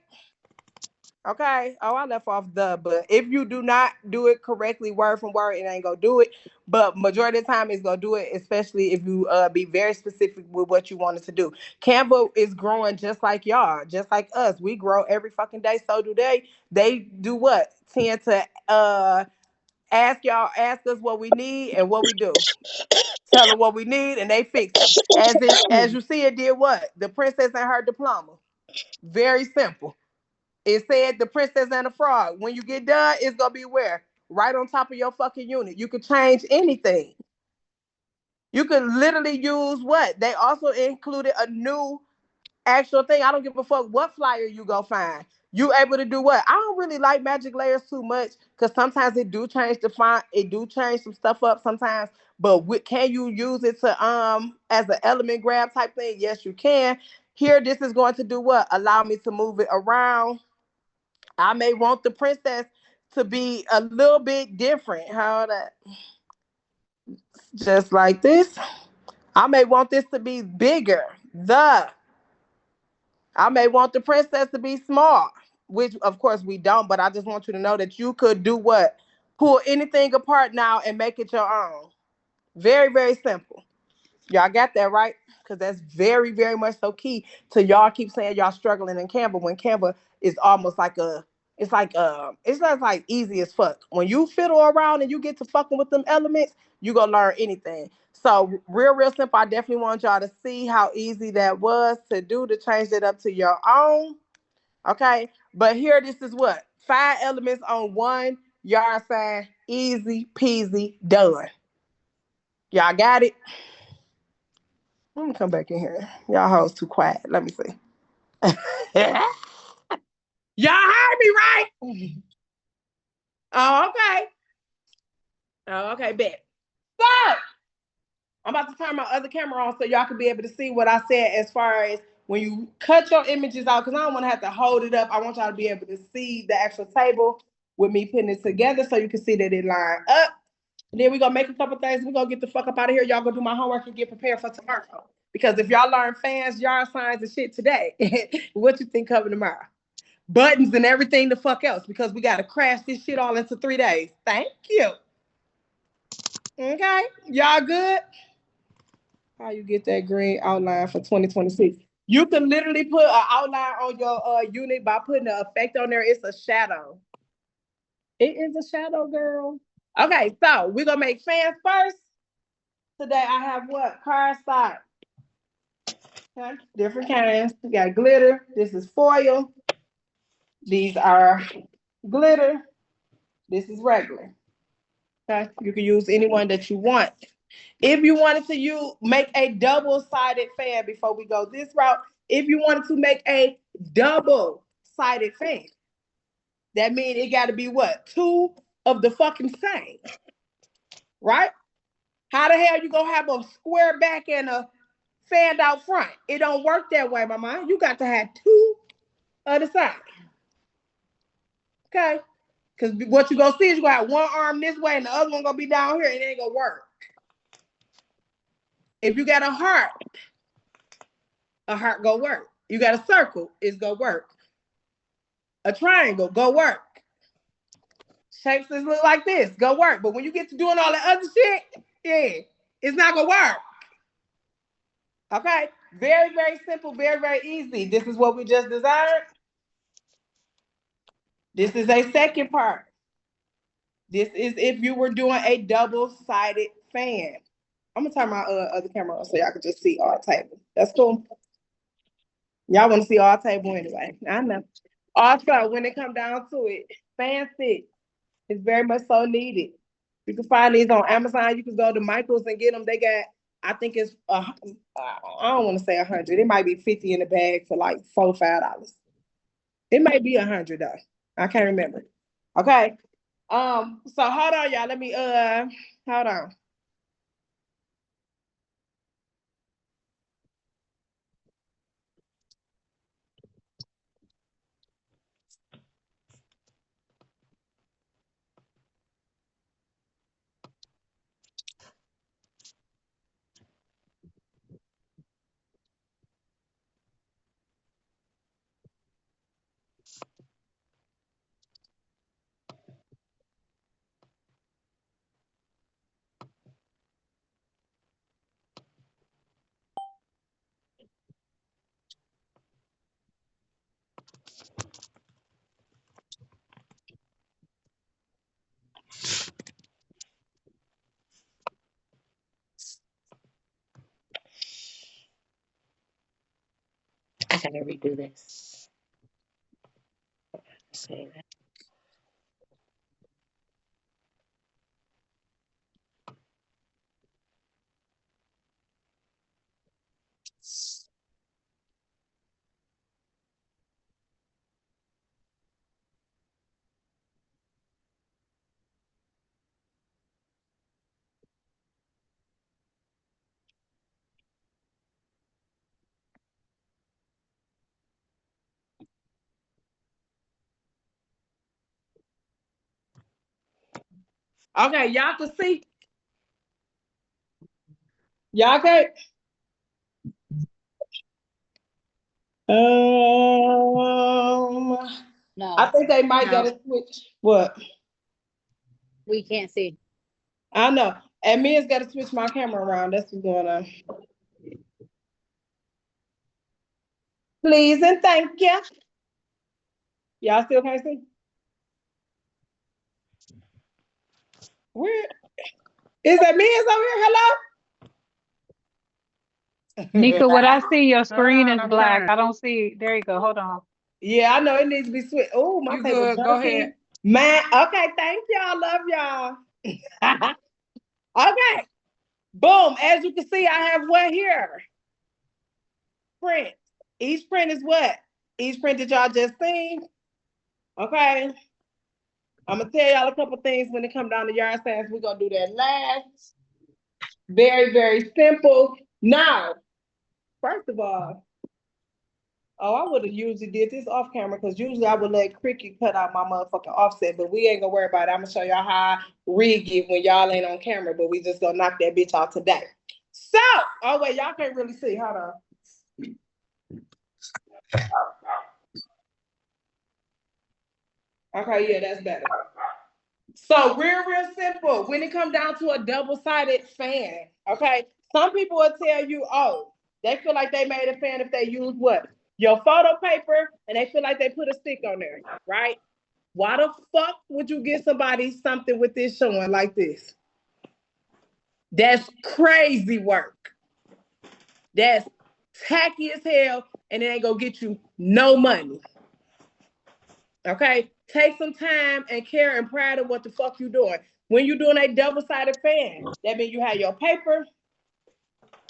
Okay. Oh, I left off but if you do not do it correctly, word from word, it ain't gonna do it. But majority of the time, it's gonna do it, especially if you be very specific with what you wanted to do. Canva is growing just like y'all, just like us. We grow every fucking day. So do they. They do what? Tend to ask us what we need and what we do. Tell them what we need and they fix it. As you see, it did what? The princess and her diploma. Very simple. It said the princess and the frog. When you get done, it's gonna be where? Right on top of your fucking unit. You could change anything. You could literally use what? They also included a new actual thing. I don't give a fuck what flyer you go find. You able to do what? I don't really like magic layers too much because sometimes it do change the font. It do change some stuff up sometimes. But can you use it to as an element grab type thing? Yes, you can. Here, this is going to do what? Allow me to move it around. I may want the princess to be a little bit different. How that? Just like this. I may want this to be bigger. I may want the princess to be small, which of course we don't, but I just want you to know that you could do what? Pull anything apart now and make it your own. Very, very simple. Y'all got that right? Because that's very, very much so key to y'all keep saying y'all struggling in Canva when Canva is almost like it's not like easy as fuck. When you fiddle around and you get to fucking with them elements, you gonna learn anything. So real simple. I definitely want y'all to see how easy that was to do to change it up to your own. Okay, but here this is what 5 elements on one yard sign, easy peasy done. Y'all got it. Let me come back in here. Y'all hoes too quiet. Let me see. Y'all heard me right? Oh, okay. Oh, okay, bet. So I'm about to turn my other camera on so y'all can be able to see what I said as far as when you cut your images out, because I don't want to have to hold it up. I want y'all to be able to see the actual table with me putting it together so you can see that it lined up. And then we're going to make a couple things. We're going to get the fuck up out of here. Y'all go do my homework and get prepared for tomorrow. Because if y'all learn fans, yard signs, and shit today, what you think coming tomorrow? Buttons and everything the fuck else, because we got to crash this shit all into 3 days. Thank you. Okay? Y'all good? How you get that green outline for 2026? You can literally put an outline on your unit by putting an effect on there. It's a shadow. It is a shadow, girl. Okay, so we're going to make fans first. Today I have what? Cardstock. Okay, different kinds. We got glitter. This is foil. These are glitter. This is regular. Okay, you can use any one that you want. If you wanted to make a double-sided fan before we go this route, if you wanted to make a double-sided fan, that means it got to be what? 2 of the fucking same, right? How the hell you gonna have a square back and a fanned out front? It don't work that way, mama. You got to have 2 of the side. Okay? Because what you gonna see is you gonna have one arm this way and the other one gonna be down here. It ain't gonna work. If you got a heart go work. You got a circle, it's gonna work. A triangle, go work. Shapes that look like this, go work. But when you get to doing all the other shit, yeah, it's not gonna work. Okay? Very, very simple, very, very easy. This is what we just designed. This is a second part. This is if you were doing a double-sided fan. I'm gonna turn my other camera on so y'all can just see our table. That's cool. Y'all want to see our table anyway. I know. Also, when it come down to it, fan sticks is very much so needed. You can find these on Amazon. You can go to Michael's and get them. They got, I think it's, I don't want to say 100. It might be 50 in the bag for like $4, $5. It might be 100 though. I can't remember. Okay. So hold on, y'all. Let me hold on. gotta redo this. Say that. Okay, y'all can see. Y'all can. No, I think they might no, gotta switch. What? we can't see. I know. And Mia's gotta switch my camera around. That's what's going on. Please and thank you. Y'all still can't see? Where is that Mia's over here? Hello? Nika, what I see, your screen Hold on, is I'm black. trying. I don't see. There you go. Hold on. Yeah, I know it needs to be switched. Oh, my You table good? Go jumping. ahead. Man, okay, thank y'all. Love y'all. Okay. Boom. As you can see, I have what here? Print. Each print is what? Each print that y'all just seen. Okay. I'm gonna tell y'all a couple things when it comes down to yard signs. We're gonna do that last. Very, very simple. Now, first of all, I would have usually did this off camera because usually I would let Cricket cut out my motherfucking offset, but we ain't gonna worry about it. I'm gonna show y'all how I rig it when y'all ain't on camera, but we just gonna knock that bitch out today. So, oh wait, y'all can't really see. Hold on. Okay, yeah, that's better. So real simple. When it comes down to a double-sided fan, okay? Some people will tell you, oh, they feel like they made a fan if they use what? Your photo paper, and they feel like they put a stick on there, right? Why the fuck would you give somebody something with this showing like this? That's crazy work. That's tacky as hell, and it ain't gonna get you no money. Okay? Take some time and care and pride of what the fuck you doing. When you're doing a double-sided fan, that means you have your paper.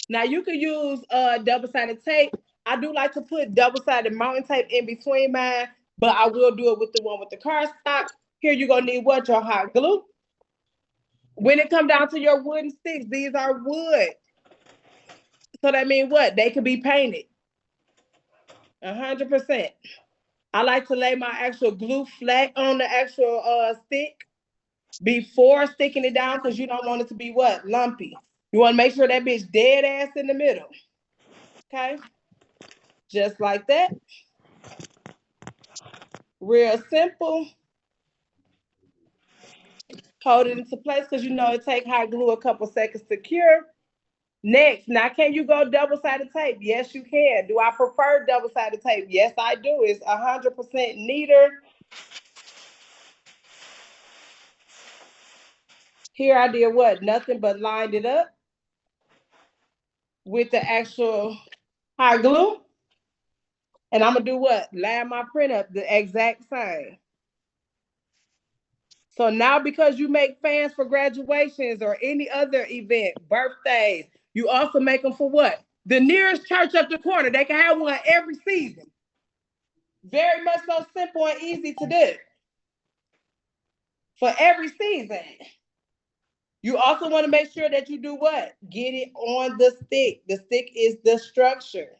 Now you can use double-sided tape. I do like to put double-sided mounting tape in between mine, but I will do it with the one with the cardstock. Here you're gonna need what? Your hot glue. When it comes down to your wooden sticks, these are wood. So that means what? They can be painted. 100%. I like to lay my actual glue flat on the actual stick before sticking it down because you don't want it to be what? Lumpy. You want to make sure that bitch dead ass in the middle. Okay? Just like that. Real simple. Hold it into place because you know it takes hot glue a couple seconds to cure. Next, now can you go double-sided tape? Yes, you can. Do I prefer double-sided tape? Yes, I do. It's 100% neater. Here I did what? Nothing but lined it up with the actual hot glue. And I'm going to do what? Line my print up the exact same. So now because you make fans for graduations or any other event, birthdays, you also make them for what? The nearest church up the corner. They can have one every season. Very much so simple and easy to do. For every season. You also want to make sure that you do what? Get it on the stick. The stick is the structure.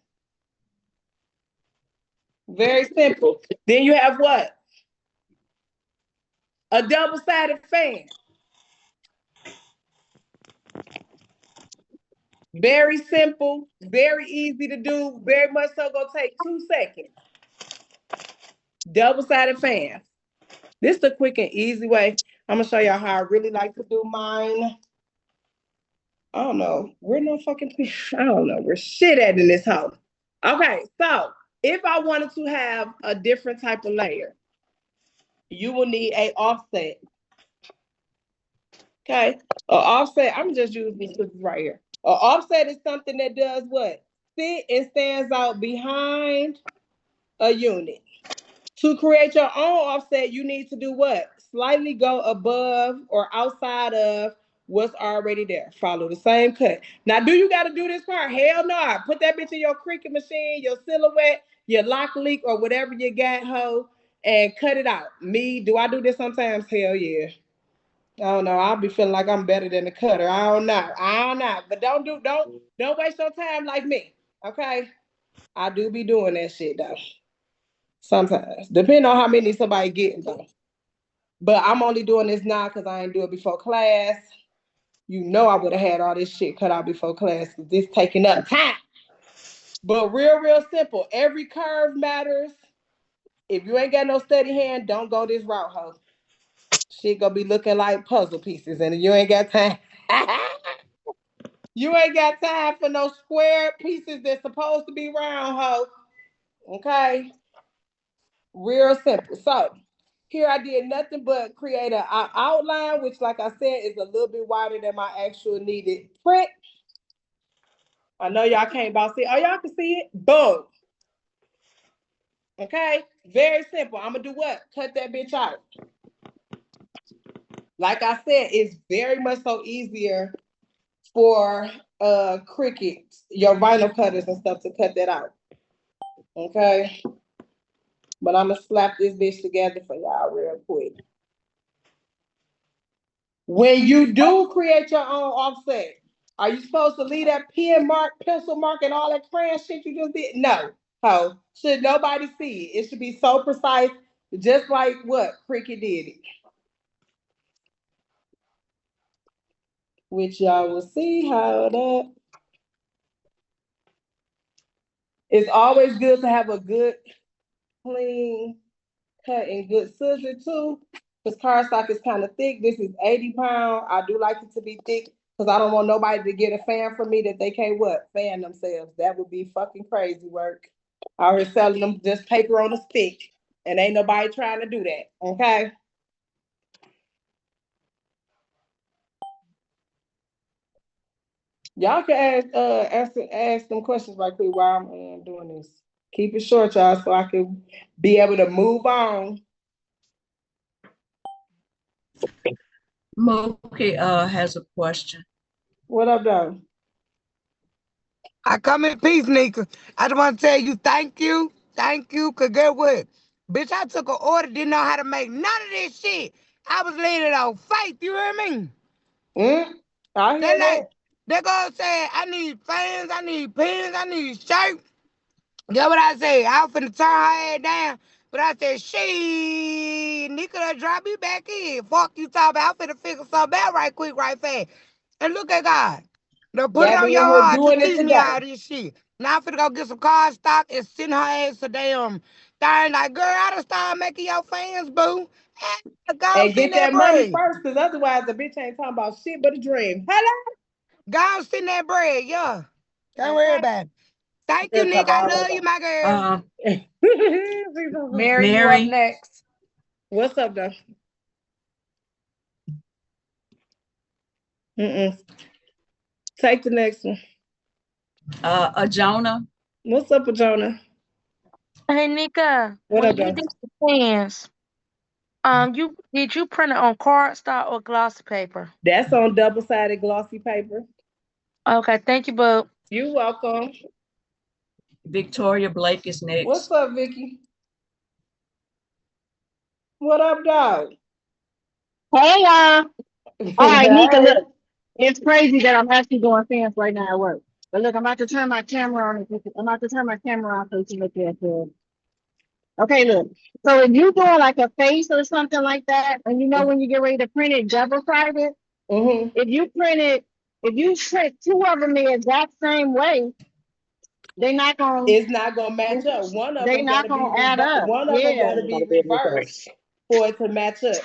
Very simple. Then you have what? A double-sided fan. Very simple, very easy to do, very much so gonna take 2 seconds. Double-sided fan. This is the quick and easy way. I'm gonna show y'all how I really like to do mine. I don't know. We're no fucking, I don't know. We're shit at in this house. Okay, so if I wanted to have a different type of layer, you will need a offset. Okay, an offset, I'm just using these right here. An offset is something that does what? sit and stands out behind a unit. To create your own offset, you need to do what? Slightly go above or outside of what's already there. Follow the same cut. Now, do you got to do this part? Hell no. Put that bitch in your Cricut machine, your silhouette, your lock leak, or whatever you got, ho, and cut it out. Me, do I do this sometimes? Hell yeah. I don't know. I'll be feeling like I'm better than the cutter. I don't know. But don't waste your time like me. Okay? I do be doing that shit though. Sometimes. Depending on how many somebody getting though. But I'm only doing this now because I ain't do it before class. You know I would have had all this shit cut out before class because this taking up time. But real simple. Every curve matters. If you ain't got no steady hand, don't go this route, ho. Shit gonna be looking like puzzle pieces, and you ain't got time. You ain't got time for no square pieces that's supposed to be round, ho. Okay? Real simple. So, here I did nothing but create an outline, which, like I said, is a little bit wider than my actual needed print. I know y'all can't about see. Oh, y'all can see it? Boom. Okay? Very simple. I'm going to do what? Cut that bitch out. Like I said, it's very much so easier for Cricut, your vinyl cutters and stuff to cut that out. Okay? But I'm going to slap this bitch together for y'all real quick. When you do create your own offset, are you supposed to leave that pen mark, pencil mark, and all that crayon shit you just did? No. Ho. Should nobody see it. It should be so precise, just like what Cricut did it. Which y'all will see how that. It's always good to have a good, clean cut and good scissor too. Because cardstock is kind of thick. This is 80 pounds. I do like it to be thick because I don't want nobody to get a fan from me that they can't what? Fan themselves. That would be fucking crazy work. Out here selling them just paper on a stick. And ain't nobody trying to do that. Okay? Y'all can ask them questions right quick while I'm doing this. Keep it short, y'all, so I can be able to move on. Mookie has a question. What up, though? I come in peace, Nika. I just want to tell you thank you. Thank you. Because guess what? Bitch, I took an order, didn't know how to make none of this shit. I was laying it on faith, you hear me? I hear that. They go say, I need fans, I need pens, I need shirts. That's what I say. I was finna turn her head down. But I said, she, Nika, that drop me back in. Fuck you talking about. I'm finna figure something out right quick, right fast. And look at God. They put it on your heart to teach me all this shit. Now I'm finna go get some cardstock and send her ass a damn thing like, girl, I done started making your fans, boo. And get that money first, because otherwise the bitch ain't talking about shit but a dream. Hello? Go send that bread, yeah. Don't worry about it. Thank you, Nick. I love you, my girl. Mary, you up next. What's up, though? Take the next one. Jonah. What's up, Jonah? Hey, Nika. What up, you though? did the pens, did you print it on cardstock or glossy paper? That's on double-sided glossy paper. Okay, thank you, bub. You're welcome. Victoria Blake is next. What's up, Vicky? What up, dog? Hey, y'all. All right, Nika, look. It's crazy that I'm actually doing fans right now at work. But look, I'm about to turn my camera on. I'm about to turn my camera on so you can look at it. Okay, look. So if you're doing like a face or something like that, and you know when you get ready to print it double-sided, if you print two of them the exact same way, they're not gonna. It's not gonna match up. One of them not gonna add up. One of them gotta be reversed for it to match up.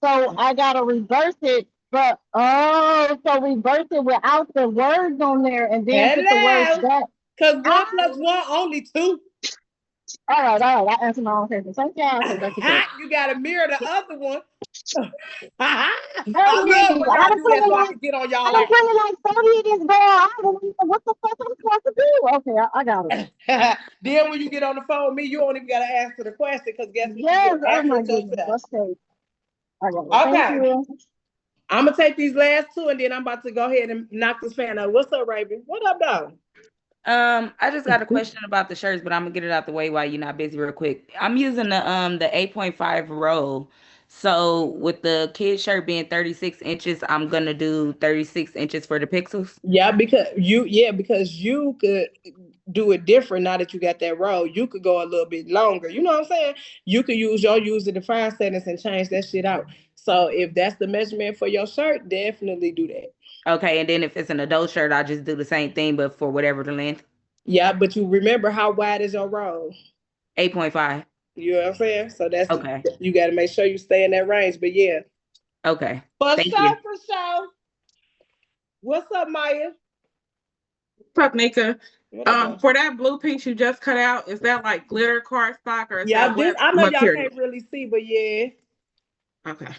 So I gotta reverse it, but so reverse it without the words on there, and then put the words back. Because 1 + 1 only 2. All right. I answered my own question. Thank y'all. You gotta mirror the other one. I Baby, love when I y'all done do put that in so I like can get on I y'all done put in like 30 of this girl. I don't know what the fuck I'm supposed to do. Okay, I got it. ass. Then when you get on the phone with me, you don't even gotta answer the question because guess what? You Yes, get oh answer my it goodness. yourself. Let's see. I got it. Thank Okay. you. I'm gonna take these last two and then I'm about to go ahead and knock this fan out. What's up, Raven? What up, dog? I just got a question about the shirts, but I'm gonna get it out the way while you're not busy real quick. I'm using the 8.5 roll. So with the kid shirt being 36 inches, I'm gonna do 36 inches for the pixels. Yeah, because you could do it different now that you got that roll. You could go a little bit longer. You know what I'm saying? You could use your user defined settings and change that shit out. So if that's the measurement for your shirt, definitely do that. Okay, and then if it's an adult shirt, I'll just do the same thing, but for whatever the length. Yeah, but you remember how wide is your roll? 8.5. You know what I'm saying? So that's Okay. You got to make sure you stay in that range. But yeah, Okay. for Thank sure, you. for sure. What's up, Maya? What's up, Nika? What up, For that blue piece you just cut out, is that like glitter cardstock or is yeah, that this what I know y'all material? can't really see, but yeah, Okay.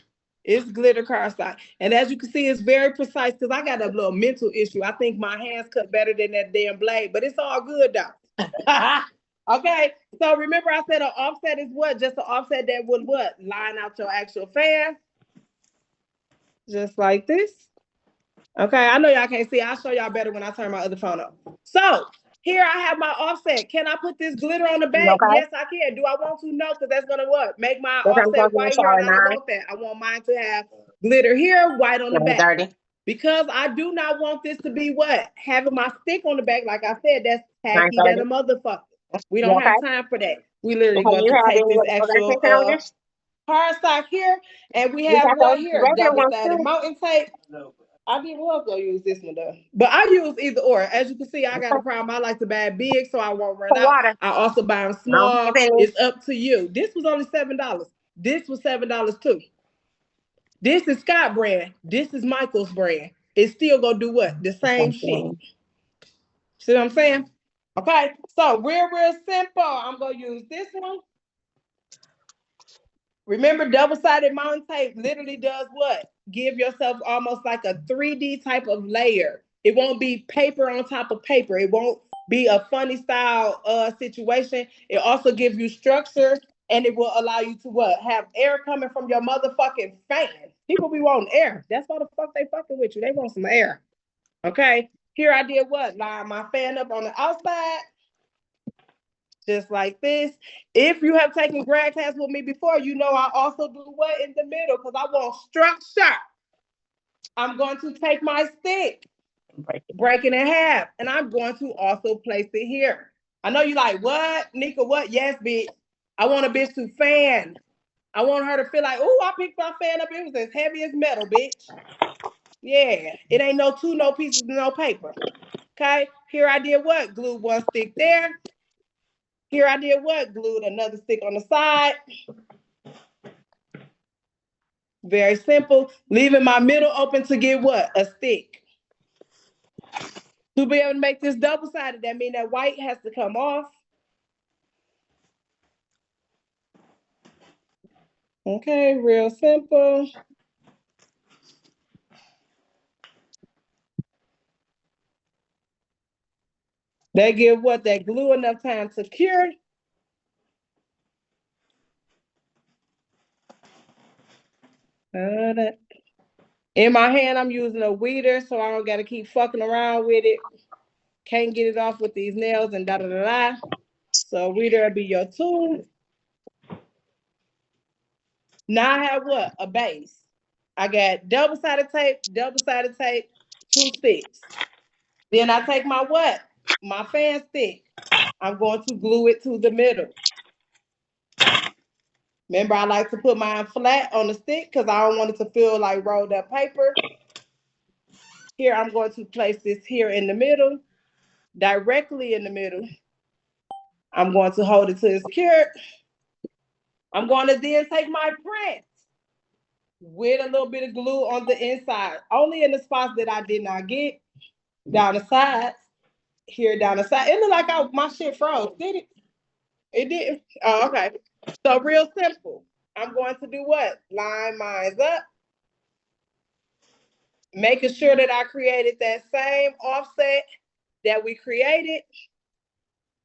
it's glitter cardstock. And as you can see, it's very precise because I got a little mental issue. I think my hands cut better than that damn blade, but it's all good though. Okay, so remember I said an offset is what? Just an offset that would what? Line out your actual fan. Just like this. Okay, I know y'all can't see. I'll show y'all better when I turn my other phone on. So here I have my offset. Can I put this glitter on the back? Okay. Yes, I can. Do I want to? No, because that's gonna what? Make my Okay, I'm offset going to white the here, and shower I don't now. want that. I want mine to have glitter here, white on the back. 9:30. Because I do not want this to be what? Having my stick on the back, like I said, that's tacky than a 9:30. motherfucker. We don't have time for that. We literally going to take this actual cardstock here, and we have what here? Double-sided mountain tape. I didn't was gonna use this one though, but I use either or. As you can see, I got a problem. I like to buy big so I won't run out. I also buy them small. It's up to you. This was only $7. This was $7 too. This is Scott brand. This is Michael's brand. It's still gonna do what? The same shit. See what I'm saying? Okay, so real simple. I'm gonna use this one. Remember, double-sided mountain tape literally does what? Give yourself almost like a 3D type of layer. It won't be paper on top of paper. It won't be a funny style situation. It also gives you structure, and it will allow you to what? Have air coming from your motherfucking fan. People be wanting air. That's why the fuck they fucking with you. They want some air. Okay? Here I did what? Line my fan up on the outside. Just like this. If you have taken grad class with me before, you know I also do what in the middle because I want structure. I'm going to take my stick, break it in half, and I'm going to also place it here. I know you like, what, Nika, what? Yes, bitch. I want a bitch to fan. I want her to feel like, oh, I picked my fan up. It was as heavy as metal, bitch. Yeah, it ain't no pieces, no paper. Okay, here I did what? Glued one stick there. Here I did what? Glued another stick on the side. Very simple. Leaving my middle open to get what? A stick. To be able to make this double-sided, that means that white has to come off. Okay, real simple. They give what? That glue enough time to cure. In my hand, I'm using a weeder, so I don't got to keep fucking around with it. Can't get it off with these nails and da-da-da-da. So weeder will be your tool. Now I have what? A base. I got double-sided tape, 2 sticks. Then I take my what? My fan stick. I'm going to glue it to the middle. Remember, I like to put mine flat on the stick because I don't want it to feel like rolled up paper. Here, I'm going to place this here in the middle, directly in the middle. I'm going to hold it till it's cured. I'm going to then take my print with a little bit of glue on the inside, only in the spots that I did not get. Down the sides, here down the side. It looked like my shit froze, did it? It did. Oh, okay. So real simple. I'm going to do what? Line mine up. Making sure that I created that same offset that we created.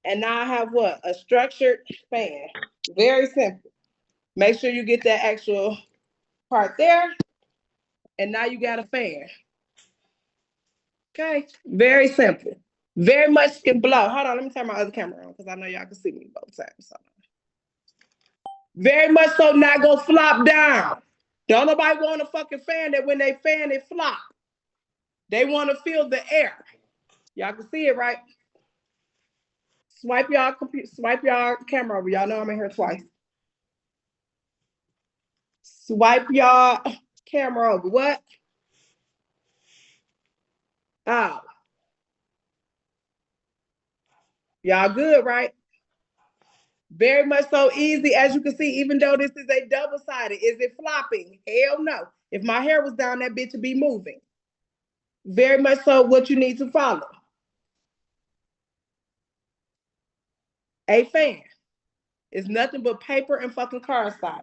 And now I have what? A structured fan. Very simple. Make sure you get that actual part there. And now you got a fan. Okay? Very simple. Very much can blow. Hold on, let me turn my other camera on because I know y'all can see me both times. So. Very much so not go flop down. Don't nobody want a fucking fan that when they fan it flop. They want to feel the air. Y'all can see it, right? Swipe y'all camera over. Y'all know I'm in here twice. Swipe y'all camera over. What? Oh. Y'all good, right? Very much so easy. As you can see, even though this is a double-sided, is it flopping? Hell no. If my hair was down, that bitch would be moving. Very much so what you need to follow. A fan is nothing but paper and fucking cardstock.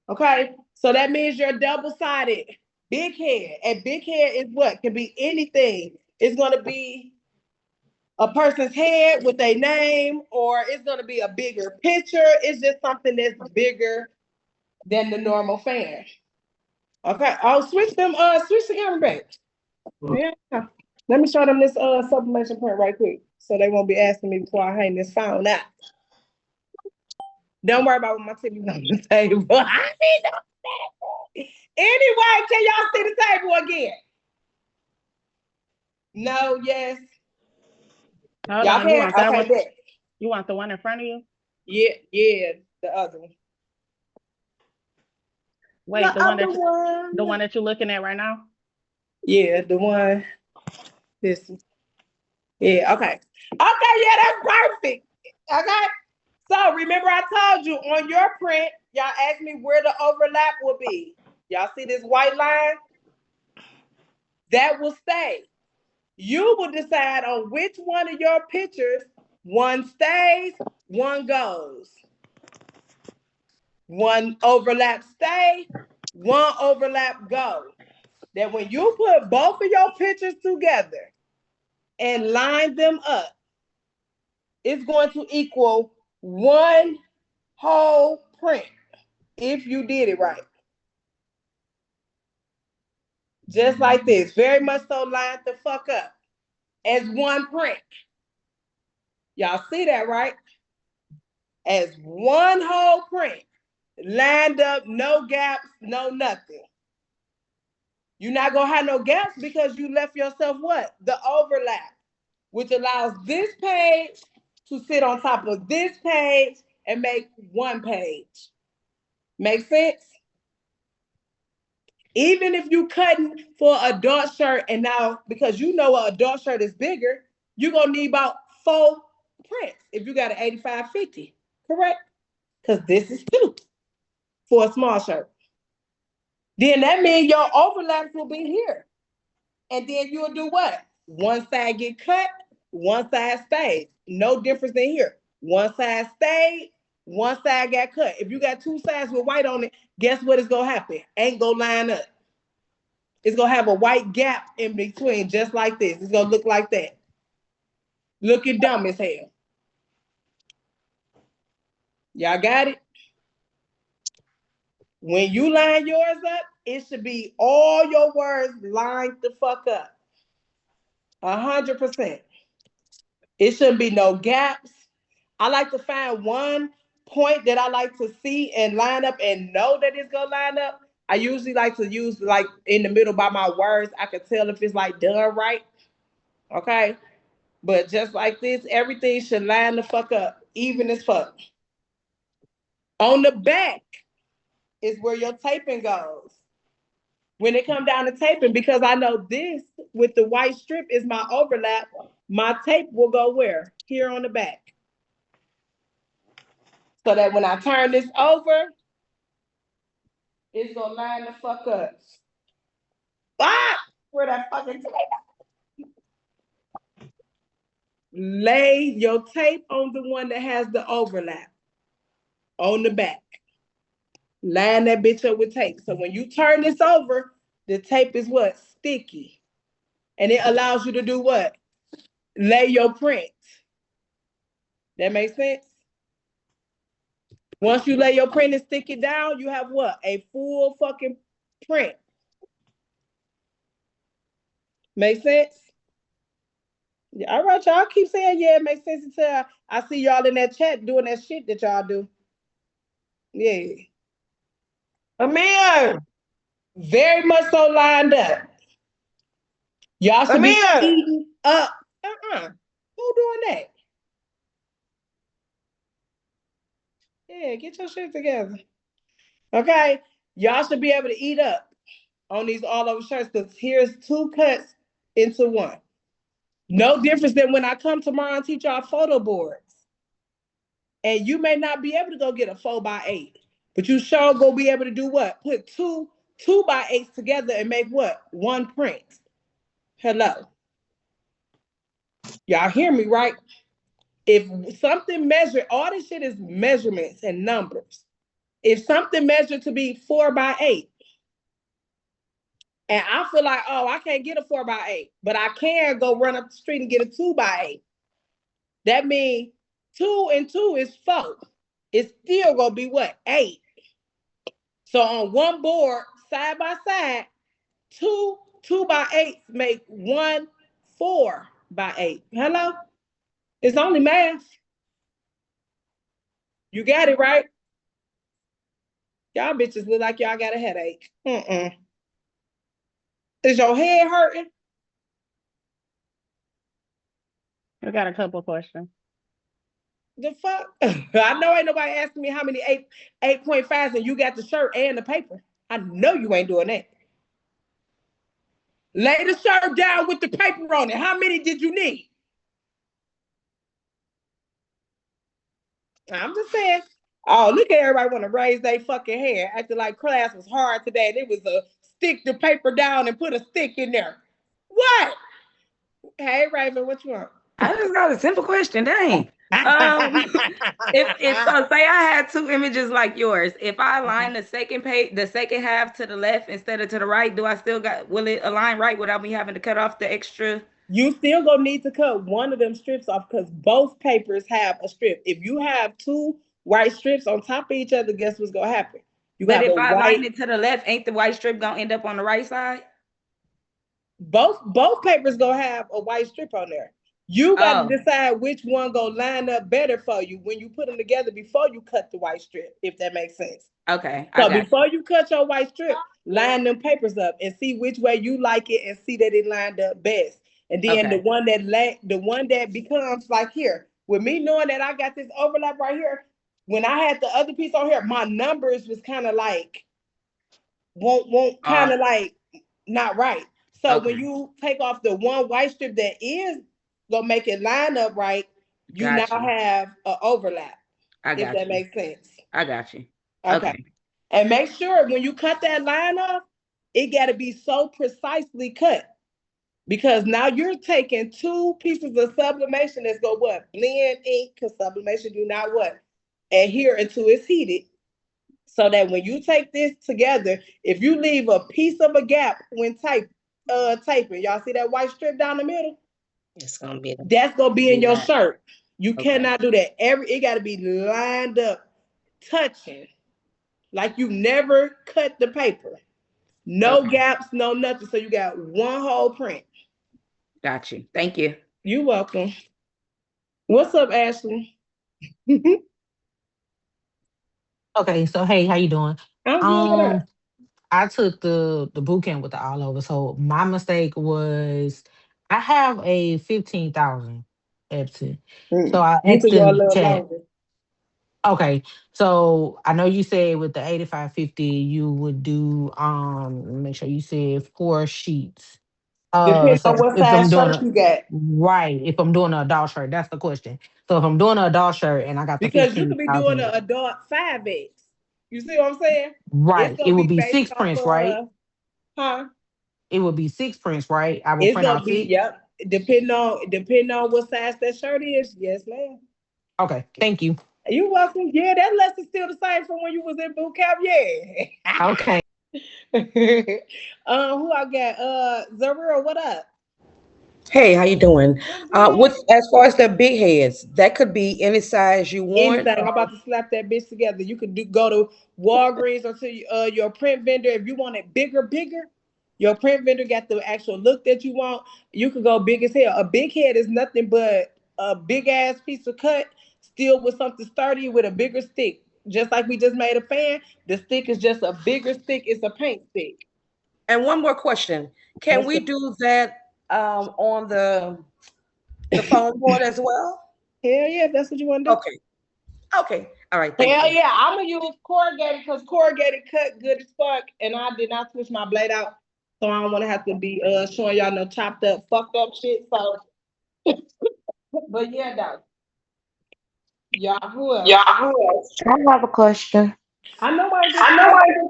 Okay? So that means you're double-sided. Big head. And big head is what? Can be anything. It's going to be a person's head with a name, or it's going to be a bigger picture. It's just something that's bigger than the normal fan. Okay, I'll switch the camera back. Yeah. Let me show them this sublimation print right quick, so they won't be asking me before I hang this phone out. Don't worry about what my TV's on the table. I need no anyway, can y'all see the table again? No, yes. Hold Y'all on, you want that okay, one? bet. You want the one in front of you? Yeah, the other one. Wait, the one that you're looking at right now? Yeah, the one. This one. Yeah, okay. Okay, yeah, that's perfect. Okay. So remember I told you on your print, y'all asked me where the overlap will be. Y'all see this white line? That will stay. You will decide on which one of your pictures one stays, one goes. One overlap stay, one overlap go. That when you put both of your pictures together and line them up, it's going to equal one whole print if you did it right. Just like this. Very much so lined the fuck up as one print. Y'all see that, right? As one whole print. Lined up, no gaps, no nothing. You're not going to have no gaps because you left yourself what? The overlap, which allows this page to sit on top of this page and make one page. Make sense? Even if you cutting for an adult shirt, and now because you know an adult shirt is bigger, you're going to need about 4 prints if you got an 85-50, correct? Because this is 2 for a small shirt. Then that means your overlaps will be here. And then you'll do what? One side get cut, one side stays. No difference in here. One side stayed, one side got cut. If you got 2 sides with white on it, guess what is going to happen? Ain't going to line up. It's going to have a white gap in between, just like this. It's going to look like that. Looking dumb as hell. Y'all got it? When you line yours up, it should be all your words lined the fuck up. 100%. It shouldn't be no gaps. I like to find one point that I like to see and line up and know that it's gonna line up. I usually like to use like in the middle by my words. I can tell if it's like done right. Okay. But just like this, everything should line the fuck up, even as fuck. On the back is where your taping goes. When it comes down to taping, because I know this with the white strip is my overlap, my tape will go where? Here on the back. So that when I turn this over, it's gonna line the fuck up. Ah! Where that fucking tape? Lay your tape on the one that has the overlap on the back. Line that bitch up with tape. So when you turn this over, the tape is what? Sticky. And it allows you to do what? Lay your print. That makes sense? Once you lay your print and stick it down, you have what? A full fucking print. Make sense? Yeah, all right, y'all keep saying yeah, it makes sense until I see y'all in that chat doing that shit that y'all do. Yeah. Amir, Very much so lined up. Y'all should be eating up. Who doing that? Yeah, get your shit together. Okay? Y'all should be able to eat up on these all over shirts because here's 2 cuts into 1. No difference than when I come tomorrow and teach y'all photo boards. And you may not be able to go get a 4x8, but you sure go be able to do what? Put 2x8s together and make what? 1 print. Hello. Y'all hear me, right? If something measured, all this shit is measurements and numbers. If something measured to be 4x8, and I feel like, oh, I can't get a 4x8, but I can go run up the street and get a 2x8. That means 2 and 2 is 4. It's still gonna be what? 8. So on one board, side by side, 2 2x8s make 1 4x8. Hello? It's only math. You got it, right? Y'all bitches look like y'all got a headache. Is your head hurting? I got a couple of questions. The fuck? I know ain't nobody asking me how many 8.5s and you got the shirt and the paper. I know you ain't doing that. Lay the shirt down with the paper on it. How many did you need? I'm just saying. Oh, look at everybody want to raise their fucking hand. Acting like class was hard today. And it was a stick the paper down and put a stick in there. What? Hey, Raven, what you want? I just got a simple question. Dang. If so, say I had 2 images like yours. If I align the second page, the second half to the left instead of to the right, will it align right without me having to cut off the extra? You still gonna need to cut one of them strips off because both papers have a strip. If you have 2 white strips on top of each other, guess what's gonna happen? But if I align it to the left, ain't the white strip gonna end up on the right side? Both papers gonna have a white strip on there. You got to decide which one gonna line up better for you when you put them together before you cut the white strip, if that makes sense. Okay. So before you cut your white strip, line them papers up and see which way you like it and see that it lined up best. And then the one that becomes like here, with me knowing that I got this overlap right here, when I had the other piece on here, my numbers was kind of like won't kind of like not right. So when you take off the one white strip that is gonna make it line up right, you now have an overlap. If that makes sense. I got you. Okay. And make sure when you cut that line off, it got to be so precisely cut. Because now you're taking 2 pieces of sublimation that's going to what? Blend ink, because sublimation do not what? Adhere until it's heated. So that when you take this together, if you leave a piece of a gap when taping, y'all see that white strip down the middle? It's gonna be that's gonna be in your shirt. You cannot do that. It got to be lined up, touching, like you never cut the paper. No gaps, no nothing. So you got one whole print. Got you. Thank you. You're welcome. What's up, Ashley? Okay, so hey, how you doing? I'm good. I took the boot camp with the all over. So my mistake was I have a 15,000 Epson. So I asked in the chat. Okay, so I know you said with the 8550 you would do make sure you said 4 sheets. Depends So on what if I'm size doing shirt you got. right, if I'm doing an adult shirt, that's the question. So if I'm doing an adult shirt and I got the because you could be doing 15,000, an adult 5X. You see what I'm saying? right, it would be 6 based prints, off right? Huh? It would be 6 prints, right? I will It's print gonna out be 6. yep. Depending on what size that shirt is. Yes, ma'am. Okay, thank you. You welcome. Yeah, that lesson's still the same from when you was in boot camp. Yeah. Okay. Who I got? Zarira, what up? Hey, how you doing? With as far as the big heads, that could be any size you want. Anything. I'm about to slap that bitch together. You could go to Walgreens or to your print vendor if you want it bigger. Your print vendor got the actual look that you want. You could go big as hell. A big head is nothing but a big ass piece of cut, still with something sturdy with a bigger stick. Just like we just made a fan, the stick is just a bigger stick. It's a paint stick. And one more question: can we do that on the foam board as well? Hell yeah, if that's what you want to do. Okay. All right. Thank Hell you. yeah, I'm gonna use corrugated because corrugated cut good as fuck, and I did not switch my blade out, so I don't want to have to be showing y'all no chopped up, fucked up shit. So, but yeah, though. Y'all who else? I have a question. I know y'all lying.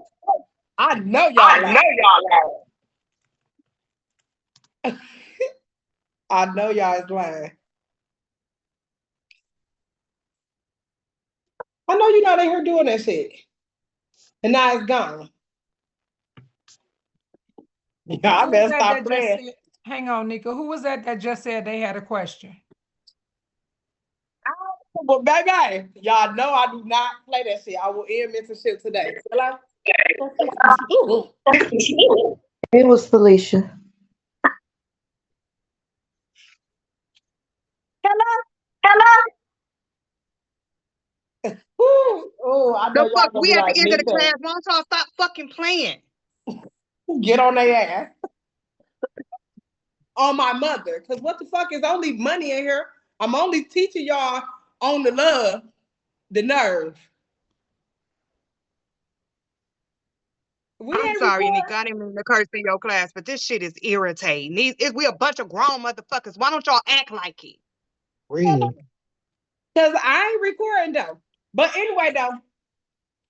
I know y'all is lying. I know you're not in here doing that shit. And now it's gone. Yeah, I better stop playing. Hang on, Nika. Who was that just said they had a question? But baby, y'all know I do not play that shit. I will end mentorship today. Hello? It was Felicia. Oh, I know The fuck, y'all we gonna at be the end of the like, class. Why don't y'all stop fucking playing? get on their ass. On my mother. Because what the fuck is only money in here? I'm only teaching y'all on the love, the nerve. I'm sorry, Nika. I didn't mean to curse in your class, but this shit is irritating. We a bunch of grown motherfuckers. Why don't y'all act like it? Real. Because I ain't recording though. But anyway though,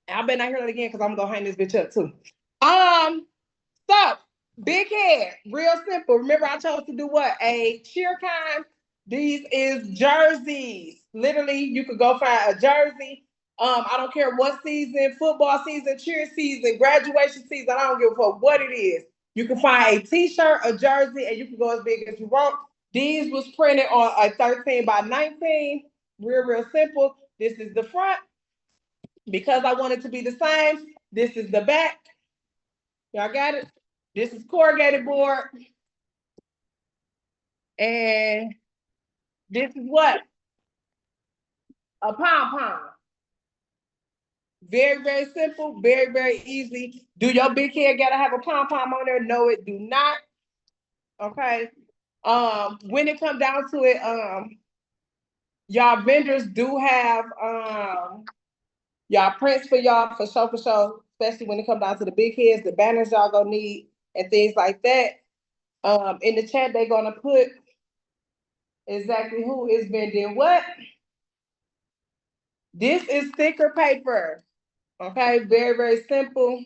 I better not hear that again because I'm gonna hang this bitch up too. So big head, real simple. Remember I chose to do what? A cheer kind. These is jerseys. Literally, you could go find a jersey. I don't care what season, football season, cheer season, graduation season. I don't give a fuck what it is. You can find a t-shirt, a jersey, and you can go as big as you want. These was printed on a 13 by 19. Real simple. This is the front. Because I want it to be the same, this is the back. Y'all got it? This is corrugated board. And this is what? A pom-pom. Very simple, very easy. Do your big head gotta have a pom-pom on there? No, it do not. Okay. When it comes down to it, y'all vendors do have y'all prints for y'all for sure, especially when it comes down to the big heads, the banners y'all gonna need, and things like that. In the chat, they're gonna put exactly who is vending what. This is sticker paper. Okay, very simple.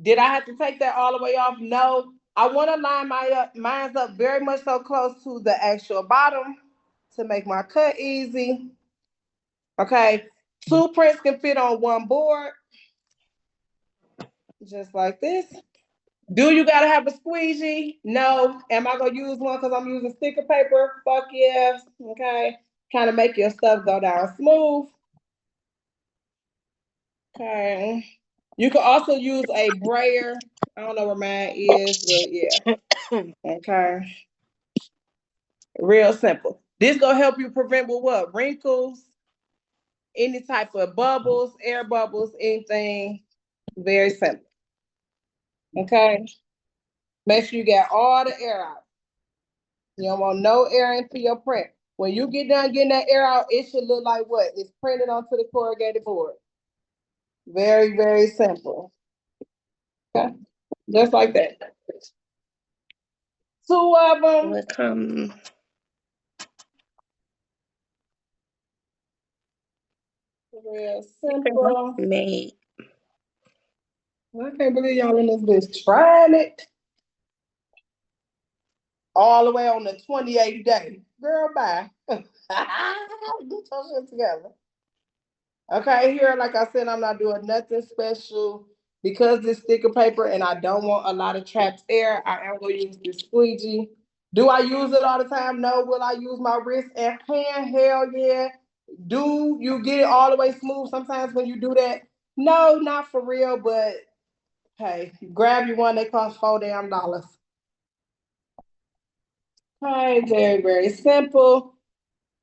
Did I have to take that all the way off? No. I want to line mine up very much so close to the actual bottom to make my cut easy. Okay, 2 prints can fit on one board. Just like this. Do you gotta have a squeegee? No. Am I gonna use one because I'm using sticker paper? Fuck yes. Okay. Kind of make your stuff go down smooth. Okay. You can also use a brayer. I don't know where mine is, but yeah. Okay. Real simple. This gonna help you prevent with what? Wrinkles, any type of bubbles, air bubbles, anything. Very simple. Okay. Make sure you get all the air out. You don't want no air into your print. When you get done getting that air out, it should look like what? It's printed onto the corrugated board. Very simple. Okay. Just like that. 2 of them. Look, Real simple. made. I can't believe y'all in this bitch trying it. All the way on the 28th day. Girl, bye. Get your shit together. Okay, here, like I said, I'm not doing nothing special because this sticker paper and I don't want a lot of trapped air. I am going to use this squeegee. Do I use it all the time? No. Will I use my wrist and hand? Hell yeah. Do you get it all the way smooth sometimes when you do that? No, not for real, but hey, grab you one, they cost $4 damn. Okay, very, very simple.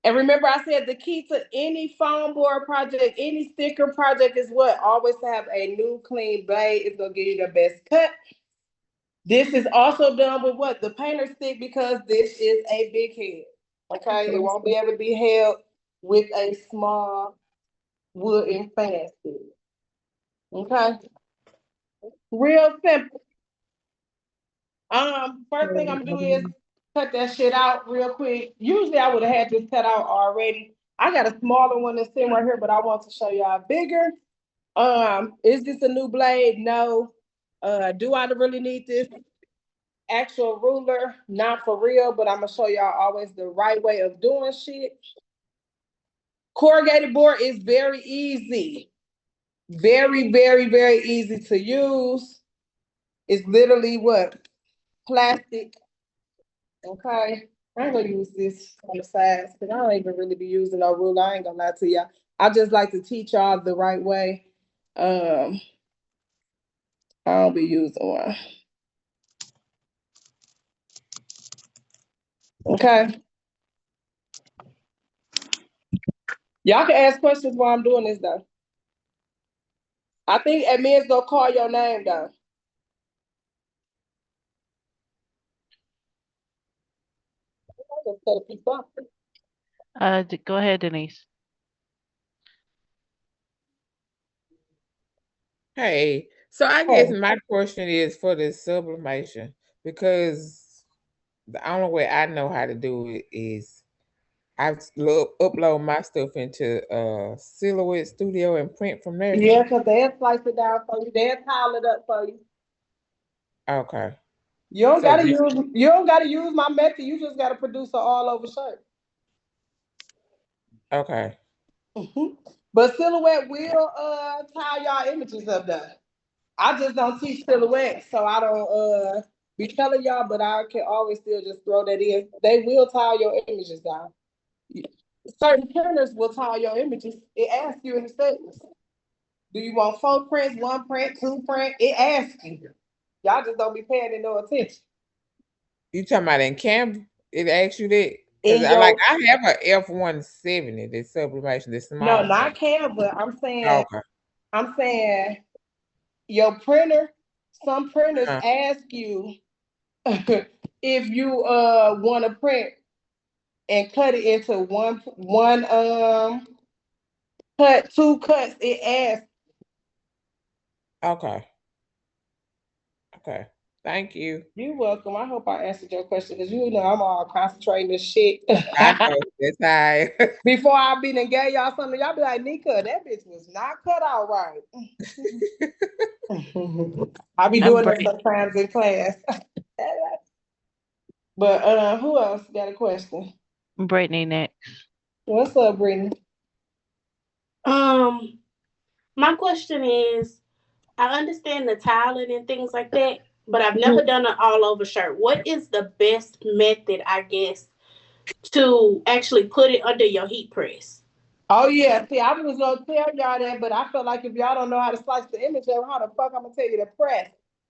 And remember, I said the key to any foam board project, any sticker project is what? Always to have a new clean blade. It's going to give you the best cut. This is also done with what? The painter stick, because this is a big head. Okay, it won't be able to be held with a small wooden fan stick. Okay, real simple. First thing I'm gonna do is cut that shit out real quick. Usually I would have had this cut out already. I got a smaller one that's sitting right here, but I want to show y'all bigger. Is this a new blade? No. Do I really need this actual ruler? Not for real, but I'm gonna show y'all always the right way of doing shit. Corrugated board is very easy. Very, very, very easy to use. It's literally what? Plastic. Okay. I'm gonna use this on the sides because I don't even really be using no ruler. I ain't gonna lie to y'all. I just like to teach y'all the right way. I don't be using one. Okay. Y'all can ask questions while I'm doing this though. I think admin's gonna call your name though. Go ahead, Denise. Hey, so I guess my question is for the sublimation, because the only way I know how to do it is I upload my stuff into Silhouette Studio and print from there. Yeah, because they'll slice it down for you. They'll tile it up for you. Okay. You don't gotta use my method. You just gotta produce an all over shirt. Okay. But Silhouette will tile y'all images up there. I just don't teach Silhouette, so I don't be telling y'all, but I can always still just throw that in. They will tile your images down. Certain printers will tile your images. It asks you in the settings. Do you want 4 prints, 1 print, 2 print? It asks you. Y'all just don't be paying it no attention. You talking about in Canva? It asks you that? I have a F-170, this sublimation, this small. No, not Canva. Okay. I'm saying your printer, some printers ask you if you want to print and cut it into one cut, 2 cuts. It asks. Okay. Okay. Thank you. You're welcome. I hope I answered your question because you know I'm all concentrating this shit. I know. That's right. Before I be done gave y'all something, y'all be like, Nika, that bitch was not cut out right. I be doing that sometimes in class. But who else got a question? Brittany next. What's up, Brittany? My question is, I understand the tiling and things like that, but I've never done an all over shirt. What is the best method, I guess, to actually put it under your heat press? Oh yeah, see, I was gonna tell y'all that, but I feel like if y'all don't know how to slice the image, how the fuck I'm gonna tell you to press?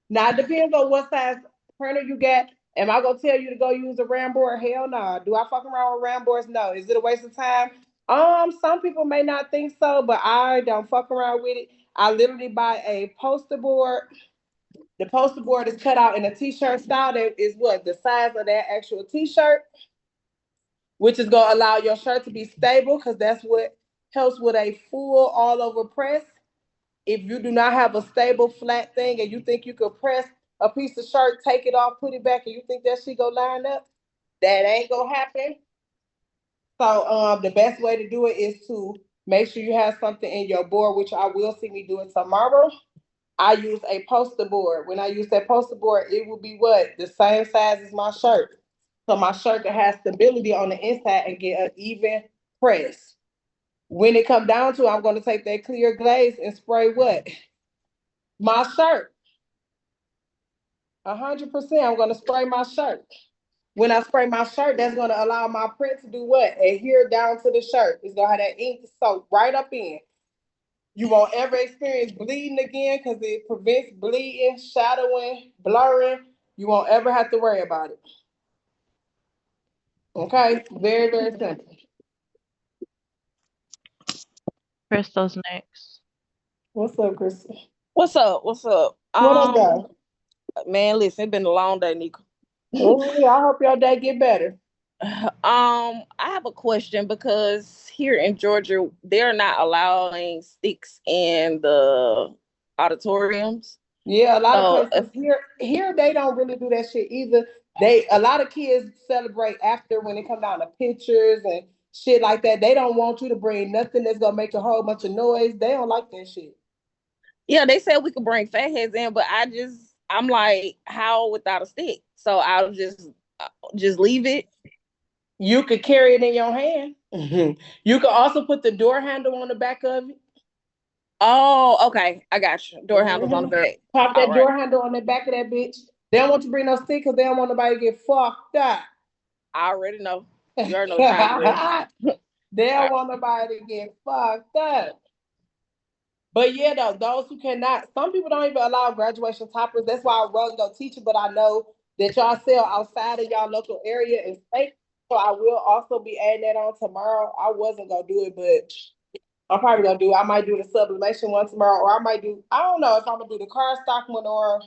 Now it depends on what size printer you got. Am I gonna tell you to go use a RAM board? Hell no. Nah. Do I fuck around with RAM boards? No. Is it a waste of time? Some people may not think so, but I don't fuck around with it. I literally buy a poster board. The poster board is cut out in a t-shirt style. That is what the size of that actual t-shirt, which is gonna allow your shirt to be stable because that's what helps with a full all over press. If you do not have a stable flat thing and you think you could press a piece of shirt, take it off, put it back, and you think that shit go line up, that ain't gonna happen. So the best way to do it is to make sure you have something in your board, which I will see me do it tomorrow. I use a poster board. When I use that poster board, it will be what? The same size as my shirt. so my shirt can have stability on the inside and get an even press. When it come down to it, I'm going to take that clear glaze and spray what? My shirt. 100%, I'm going to spray my shirt. When I spray my shirt, that's going to allow my print to do what? Adhere down to the shirt. It's going to have that ink soak right up in. You won't ever experience bleeding again because it prevents bleeding, shadowing, blurring. You won't ever have to worry about it. Okay? Very, very simple. Crystal's next. What's up, Crystal? What's up? What's up? What up, though? Man, listen, it's been a long day, Nika. Oh, yeah, I hope your day get better. I have a question because here in Georgia, they're not allowing sticks in the auditoriums. Yeah, a lot of places here they don't really do that shit either. A lot of kids celebrate after when it come down to pictures and shit like that. They don't want you to bring nothing that's gonna make a whole bunch of noise. They don't like that shit. Yeah, they said we could bring fatheads in, but I'm like, how without a stick? So I'll just leave it. You could carry it in your hand. You could also put the door handle on the back of it. Oh, okay. I got you. Door handles on the back. Pop that door handle on the back of that bitch. They don't want you to bring no stick because they don't want nobody to get fucked up. I already know. You already know the They don't want nobody to get fucked up. But yeah, though, those who cannot, some people don't even allow graduation toppers. That's why I wasn't gonna teach it, but I know that y'all sell outside of y'all local area and state. So I will also be adding that on tomorrow. I wasn't gonna do it, but I'm probably gonna do it. I might do the sublimation one tomorrow, or I don't know if I'm gonna do the cardstock one, or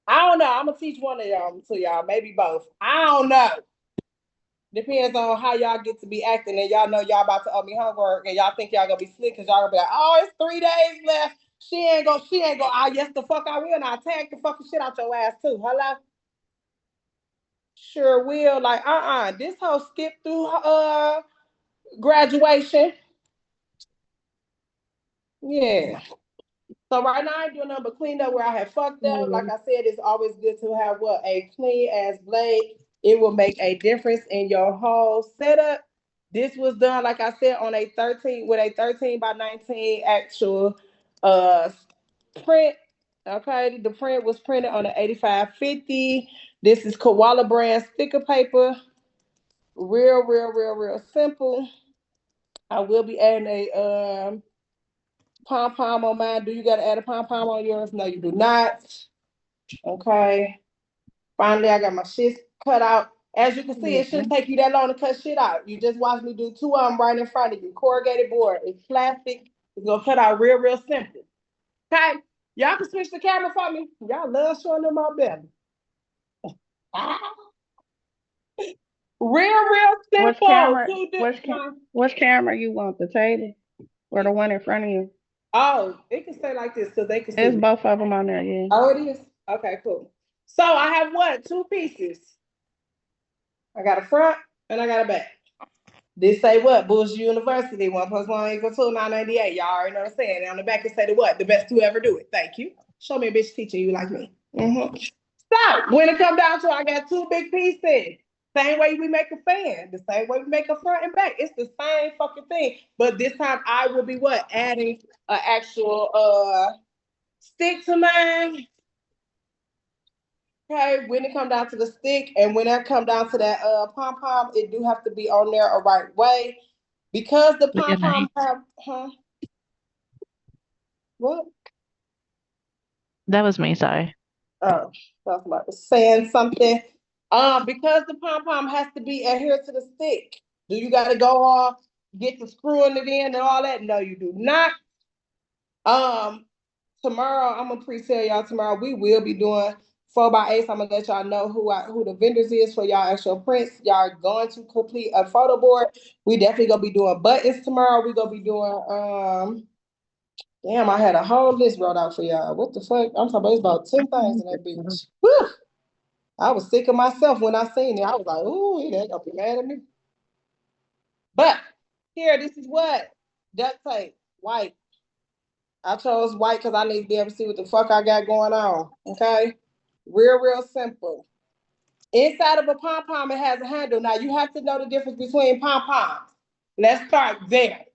I don't know. I'm gonna teach one of y'all to y'all, maybe both. I don't know. Depends on how y'all get to be acting, and y'all know y'all about to owe me homework, and y'all think y'all gonna be slick because y'all gonna be like, oh, it's 3 days left. She ain't gonna. Yes, the fuck I will, and I'll tag the fucking shit out your ass too. Hello? Sure will. Like, this whole skip through graduation. Yeah. So right now I ain't doing nothing but clean up where I have fucked up. Like I said, it's always good to have a clean ass blade. It will make a difference in your whole setup. This was done, like I said, on a 13 by 19 actual print. Okay, the print was printed on an 8550. This is Koala brand sticker paper. Real simple. I will be adding a pom-pom on mine. Do you got to add a pom-pom on yours? No, you do not. Okay. Finally, I got my shit cut out. As you can see, it shouldn't take you that long to cut shit out. You just watch me do 2 of them right in front of you. Corrugated board. It's plastic. It's going to cut out real simple. Okay? Y'all can switch the camera for me. Y'all love showing them my belly. Real simple. Which camera you want? The table or the one in front of you? Oh, it can stay like this so they can see. There's both of them on there, yeah. Oh, it is? Okay, cool. So I have what? 2 pieces. I got a front and I got a back. This say what? Bullshit University, 1 + 1 = 2, 998. Y'all already know what I'm saying. And on the back it say the what? The best to ever do it. Thank you. Show me a bitch teaching you like me. So when it comes down to it, I got 2 big pieces. Same way we make a fan. The same way we make a front and back. It's the same fucking thing. But this time I will be what? Adding an actual stick to mine. Okay, when it come down to the stick and when it come down to that pom-pom, it do have to be on there a right way. Because the pom-pom have, What? That was me, sorry. Oh, I was about to say something. Because the pom-pom has to be adhered to the stick. Do you got to go off, get the screwing it in and all that? No, you do not. Tomorrow, I'm gonna pre-sale y'all tomorrow. We will be doing 4x8. I'm gonna let y'all know who the vendors is for y'all actual prints. Y'all going to complete a photo board. We definitely gonna be doing buttons tomorrow. We gonna be doing damn, I had a whole list wrote out for y'all. What the fuck? I'm talking about it's about 10 things in that bitch. Woo! I was sick of myself when I seen it. I was like, ooh, they gonna be mad at me. But here, this is what? Duct tape, white. I chose white because I need to be able to see what the fuck I got going on. Okay? Real simple. Inside of a pom-pom, it has a handle. Now you have to know the difference between pom-poms. Let's start there.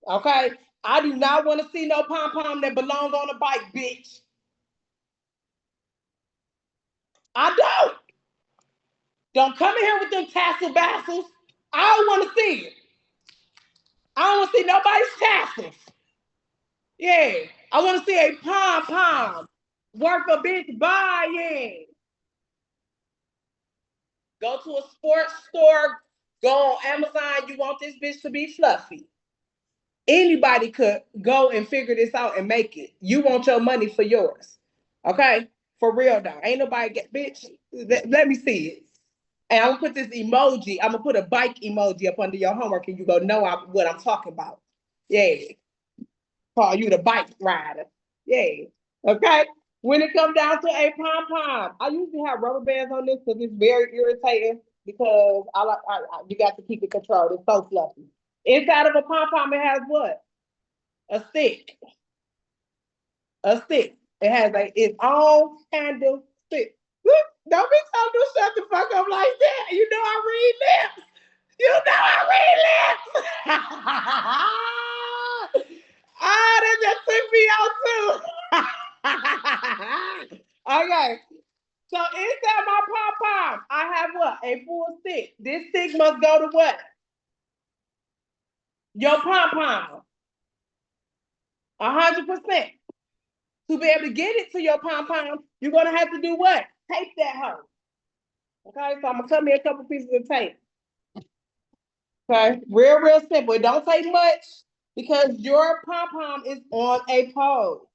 Okay? I do not want to see no pom-pom that belong on a bike, bitch. I don't. Don't come in here with them tassel bassels. I don't want to see it. I don't want to see nobody's tassels. Yeah. I want to see a pom-pom worth a bitch buying. Go to a sports store, go on Amazon, you want this bitch to be fluffy. Anybody could go and figure this out and make it. You want your money for yours. Okay? For real though. Ain't nobody get, bitch, let me see it. And I'm gonna put this emoji, I'm gonna put a bike emoji up under your homework and you go know what I'm talking about. Yeah. Call you the bike rider. Yeah. Okay? When it comes down to a pom-pom, I usually have rubber bands on this because it's very irritating because you got to keep it controlled. It's so fluffy. Inside of a pom-pom, it has what? A stick. A stick. It has its own handle stick. Look, don't be telling me shut the fuck up like that. You know I read lips. You know I read lips. Ah, that just took me out too. Okay. So inside my pom-pom, I have what? A full stick. This stick must go to what? Your pom-pom. 100%. To be able to get it to your pom-pom, you're going to have to do what? Tape that hoe. Okay, so I'm going to cut me a couple pieces of tape. Okay, real simple. It don't take much because your pom-pom is on a pole.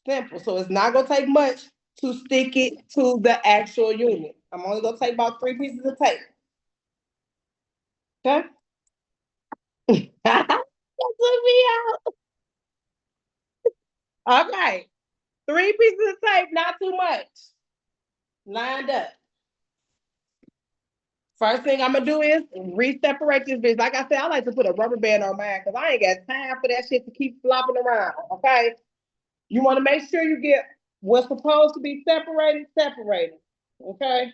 Simple. So it's not going to take much to stick it to the actual unit. I'm only going to take about 3 pieces of tape. Okay? That took me out. Okay. 3 pieces of tape, not too much. Lined up. First thing I'm going to do is re-separate this bitch. Like I said, I like to put a rubber band on mine because I ain't got time for that shit to keep flopping around. Okay? You want to make sure you get what's supposed to be separated. Okay?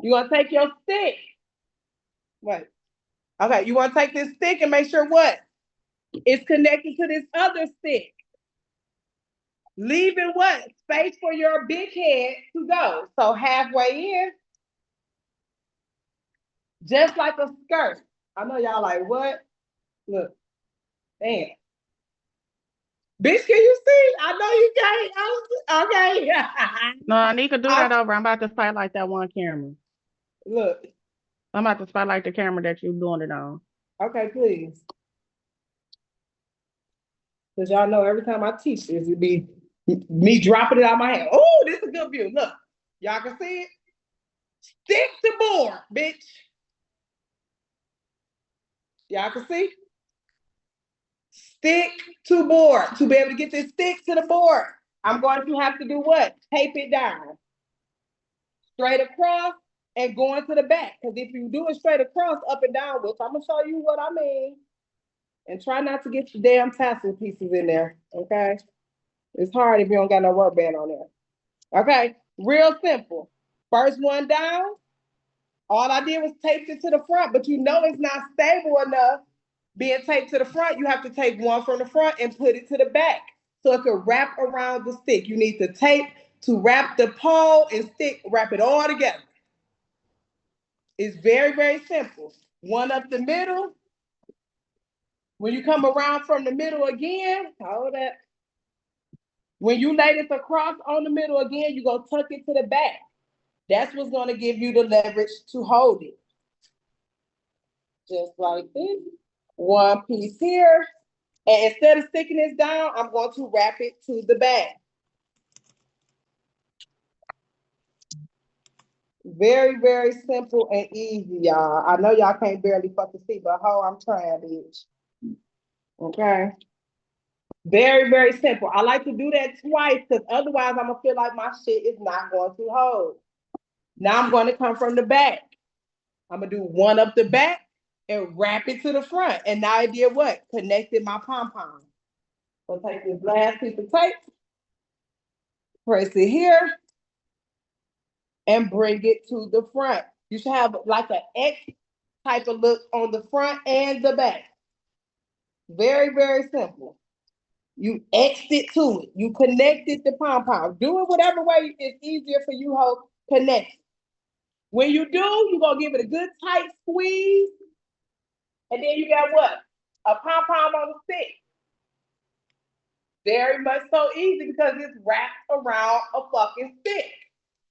You're going to take your stick. Wait. Okay, you want to take this stick and make sure what? It's connected to this other stick. Leaving what? Space for your big head to go. So halfway in, just like a skirt. I know y'all like, what? Look. Damn. Bitch, can you see? I know you can't. Okay. No, I need to do that over. I'm about to spotlight that one camera. Look. I'm about to spotlight the camera that you're doing it on. Okay, please. Because y'all know every time I teach this, it'd be me dropping it out of my hand. Oh, this is a good view. Look. Y'all can see it? Stick to board, bitch. Y'all can see? Stick to board. To be able to get this stick to the board, I'm going to have to do what? Tape it down. Straight across and going to the back. Because if you do it straight across, up and down, which I'm going to show you what I mean. And try not to get your damn tassel pieces in there, okay? It's hard if you don't got no rubber band on there. Okay, real simple. First one down, all I did was tape it to the front, but you know it's not stable enough being taped to the front. You have to take one from the front and put it to the back so it can wrap around the stick. You need the tape to wrap the pole and stick, wrap it all together. It's very simple. One up the middle. When you come around from the middle again, hold that. When you lay this across on the middle again, you're going to tuck it to the back. That's what's going to give you the leverage to hold it. Just like this. One piece here. And instead of sticking this down, I'm going to wrap it to the back. Very simple and easy, y'all. I know y'all can't barely fucking see, but ho, I'm trying, bitch. Okay? Very simple. I like to do that twice because otherwise I'm going to feel like my shit is not going to hold. Now I'm going to come from the back. I'm going to do one up the back and wrap it to the front. And now I did what? Connected my pom-pom. So take this last piece of tape, press it here, and bring it to the front. You should have like an X type of look on the front and the back. Very, very simple. You X'd it to it. You connected the pom-pom. Do it whatever way is easier for you, Hope. Connect. When you do, you're going to give it a good tight squeeze. And then you got what? A pom-pom on the stick. Very much so easy because it's wrapped around a fucking stick.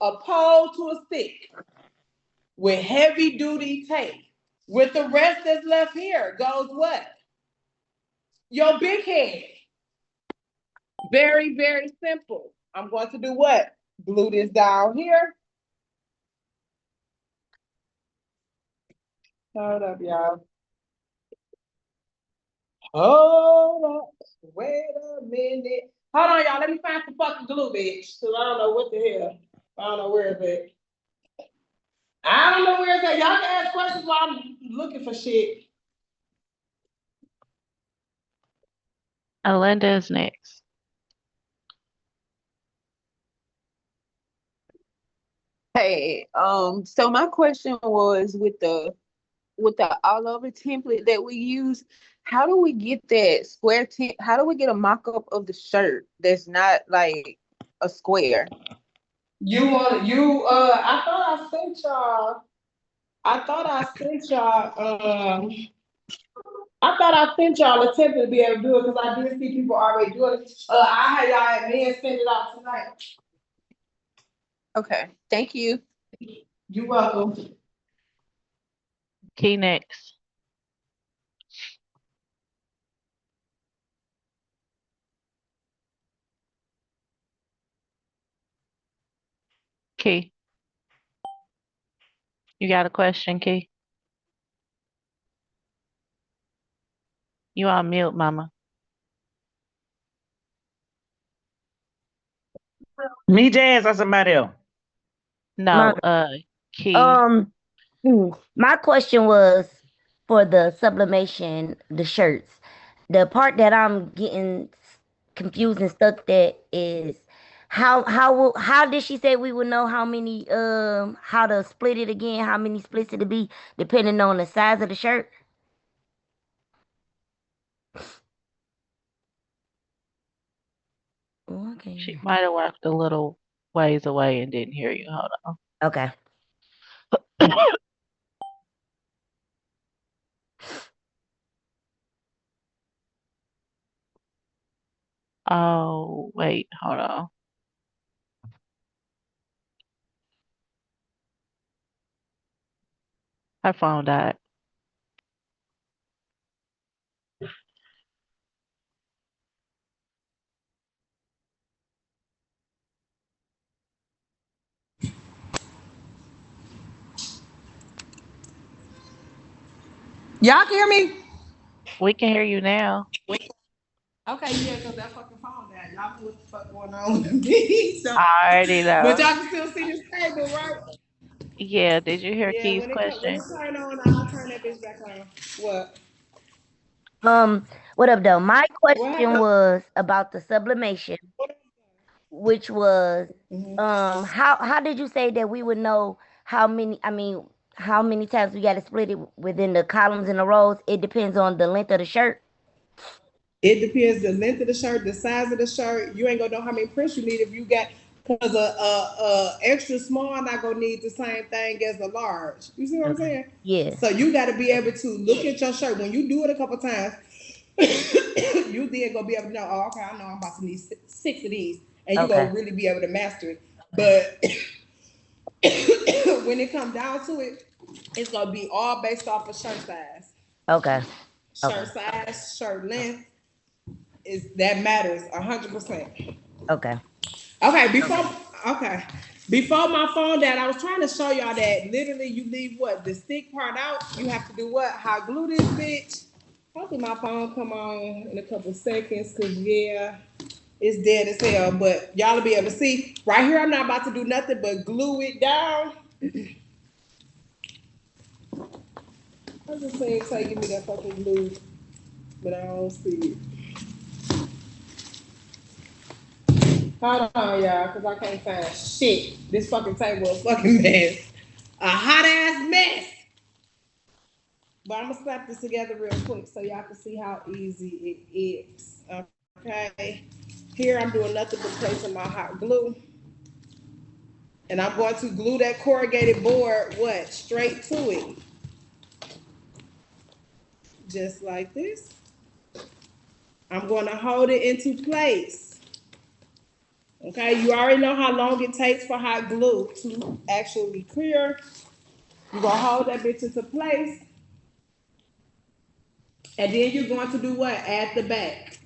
A pole to a stick. With heavy duty tape. With the rest that's left here goes what? Your big head. Very, very simple. I'm going to do what? Glue this down here. Hold up, y'all. Hold up. Wait a minute. Hold on, y'all. Let me find some fucking glue, bitch. Because I don't know what the hell. I don't know where it's at. I don't know where it's at. Y'all can ask questions while I'm looking for shit. Alinda is next. Hey, so my question was with the all over template that we use, how do we get that square how do we get a mock-up of the shirt that's not like a square? I thought I sent y'all. I thought I sent y'all a template to be able to do it because I did see people already doing it. I had y'all admin send it out tonight. Okay, thank you. You're welcome. Key next. Key. You got a question, Key? You on mute, mama. Me, Jazz, or somebody else? No, Key. My question was for the sublimation, the shirts. The part that I'm getting confused and stuck at is how did she say we would know how many how to split it again, how many splits it'll be depending on the size of the shirt? Okay. She might have walked a little ways away and didn't hear you. Hold on. Okay. Oh, wait, hold on. Her phone died. Y'all can hear me? We can hear you now. Okay, yeah, because that fucking phone down. Y'all know what the fuck going on with me. So, I already know. but y'all can still see this table, right? Yeah, did you hear Yeah, Key's when it question? turn on, I'll turn that bitch back on. What? What up though? My question happened? was about the sublimation, which was how did you say that we would know how many times we got to split it within the columns and the rows? It depends on the length of the shirt. It depends the length of the shirt, the size of the shirt. You ain't gonna know how many prints you need if you got, because a extra small not gonna need the same thing as a large. You see what I'm saying? Yeah. So you got to be able to look at your shirt when you do it a couple times. You then gonna be able to know. Oh, okay, I know I'm about to need 6 of these, and you gonna really be able to master it. But when it comes down to it, it's gonna be all based off of shirt size. Okay. Shirt size, shirt length. That matters 100%. Okay. Before my phone died, I was trying to show y'all that literally you leave what? The stick part out. You have to do what? Hot glue this bitch. Hopefully my phone come on in a couple seconds, because yeah, it's dead as hell. But y'all will be able to see. Right here, I'm not about to do nothing but glue it down. I just saying, give me that fucking glue, but I don't see it. Hold on, y'all, because I can't find shit. This fucking table is a fucking mess. A hot ass mess. But I'm gonna slap this together real quick so y'all can see how easy it is. Okay. Here I'm doing nothing but placing my hot glue. And I'm going to glue that corrugated board, straight to it. Just like this. I'm going to hold it into place. Okay, you already know how long it takes for hot glue to actually clear. You're going to hold that bitch into place. And then you're going to do what? Add the back.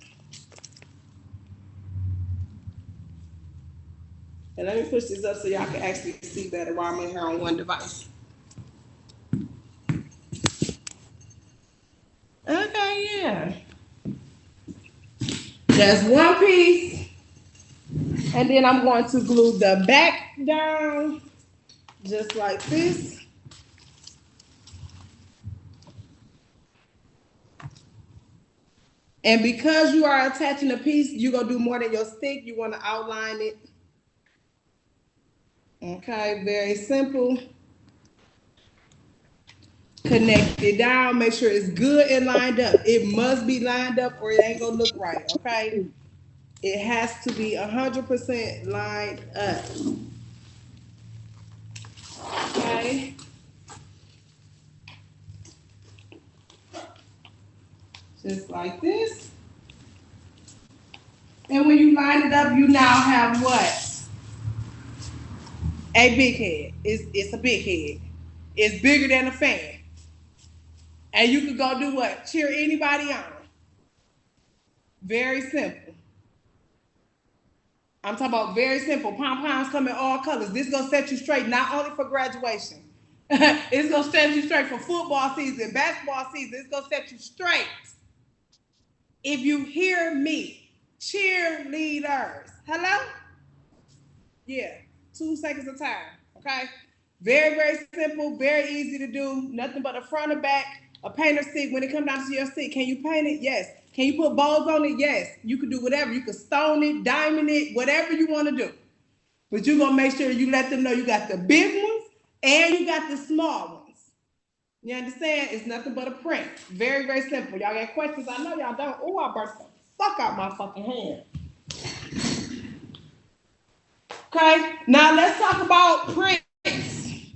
And let me push this up so y'all can actually see better while I'm in here on one device. Okay, yeah. Just one piece. And then I'm going to glue the back down just like this. And because you are attaching a piece, you're going to do more than your stick. You want to outline it. Okay, very simple. Connect it down. Make sure it's good and lined up. It must be lined up or it ain't going to look right, okay? It has to be 100% lined up. Okay? Just like this. And when you line it up, you now have what? A big head. It's a big head. It's bigger than a fan. And you can go do what? Cheer anybody on. Very simple. I'm talking about very simple. Pom-poms come in all colors. This is going to set you straight, not only for graduation. It's going to set you straight for football season, basketball season. It's going to set you straight. If you hear me, cheerleaders. Hello? Yeah, 2 seconds of time, okay? Very, very simple, very easy to do. Nothing but a front and back, a painter stick. When it comes down to your stick, can you paint it? Yes. Can you put bows on it? Yes. You can do whatever. You can stone it, diamond it, whatever you want to do. But you're going to make sure you let them know you got the big ones and you got the small ones. You understand? It's nothing but a print. Very, very simple. Y'all got questions? I know y'all don't. Oh, I burst the fuck out my fucking hand. Okay, now let's talk about prints.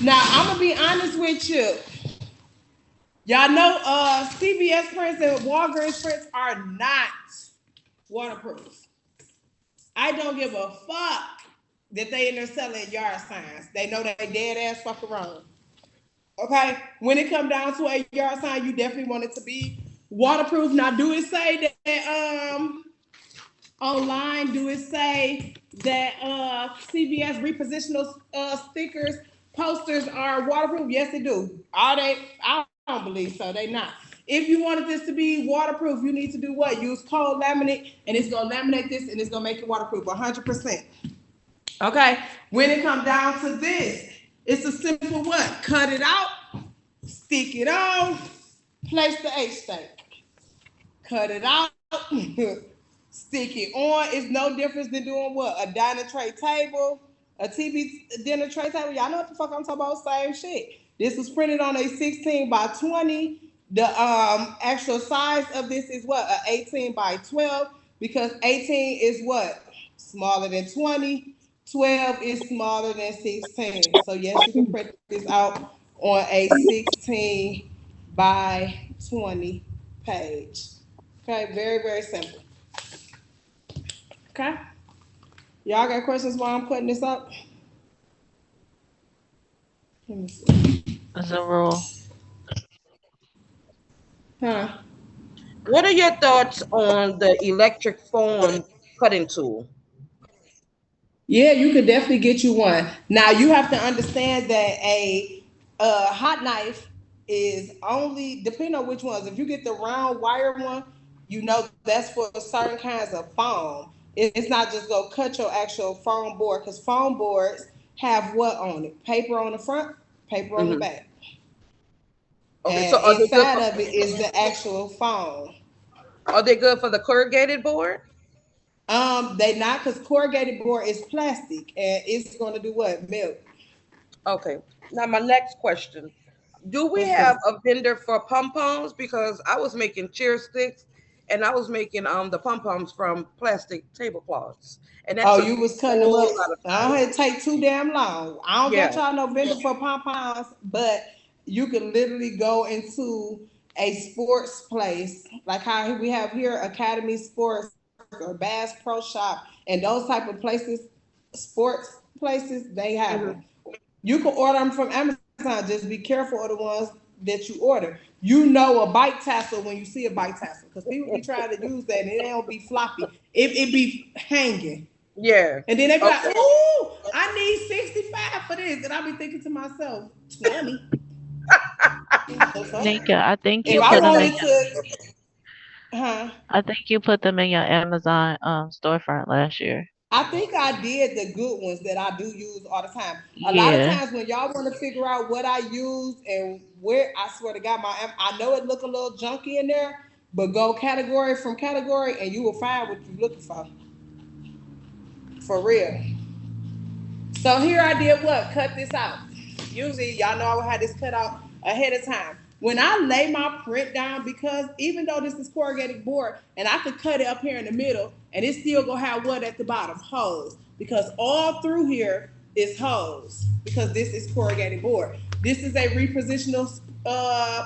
Now, I'm going to be honest with you. Y'all know CVS prints and Walgreens prints are not waterproof. I don't give a fuck that they in there selling yard signs. They know they dead ass fuck around. Okay, when it come down to a yard sign, you definitely want it to be waterproof. Now, do it say that online? Do it say that CVS repositional stickers, posters are waterproof? Yes, they do. Are they? I don't believe so. They not. If you wanted this to be waterproof, you need to do what? Use cold laminate, and it's gonna laminate this, and it's gonna make it waterproof 100%. Okay. When it comes down to this, it's a simple what? Cut it out, stick it on, place the H-stake. Cut it out, stick it on. It's no difference than doing what? A dining tray table, a TV dinner tray table. Y'all know what the fuck I'm talking about? Same shit. This was printed on a 16 by 20. The actual size of this is what? A 18 by 12, because 18 is what? Smaller than 20. 12 is smaller than 16. So yes, you can print this out on a 16 by 20 page. Okay, very, very simple. Okay. Y'all got questions while I'm putting this up? Let me see. Zero. Huh? What are your thoughts on the electric foam cutting tool? Yeah, you could definitely get you one. Now you have to understand that a hot knife is only, depending on which ones. If you get the round wire one, you know that's for certain kinds of foam. It's not just gonna cut your actual foam board, because foam boards have what on it? Paper on the front, paper on the back. Okay, and so are they inside good of it is the actual foam. Are they good for the corrugated board? They not, because corrugated board is plastic and it's gonna do what? Melt. Okay. Now my next question. Do we have a vendor for pom-poms? Because I was making cheer sticks and I was making the pom-poms from plastic tablecloths. And that's You was cutting them up. I don't have to take too damn long. I don't Yeah. got y'all no vendor for pom-poms, but you can literally go into a sports place, like how we have here, Academy Sports or Bass Pro Shop, and those type of places, sports places, they have them. You can order them from Amazon. Just be careful of the ones that you order. You know a bike tassel when you see a bike tassel, because people be trying to use that and it don't be floppy. It be hanging. Yeah. And then they be like, ooh, I need 65 for this. And I be thinking to myself, 20. Nika, I think If you I put them in wanted your, to, I think you put them in your Amazon storefront last year. I think I did the good ones that I do use all the time. A lot of Yeah. times when y'all want to figure out what I use and where, I swear to God, I know it look a little junky in there, but go category from category and you will find what you're looking for. For real. So here I did what? Cut this out. Usually y'all know I would have this cut out ahead of time. When I lay my print down, because even though this is corrugated board, and I could cut it up here in the middle, and it still gonna have what at the bottom? Holes. Because all through here is holes, because this is corrugated board. This is a repositional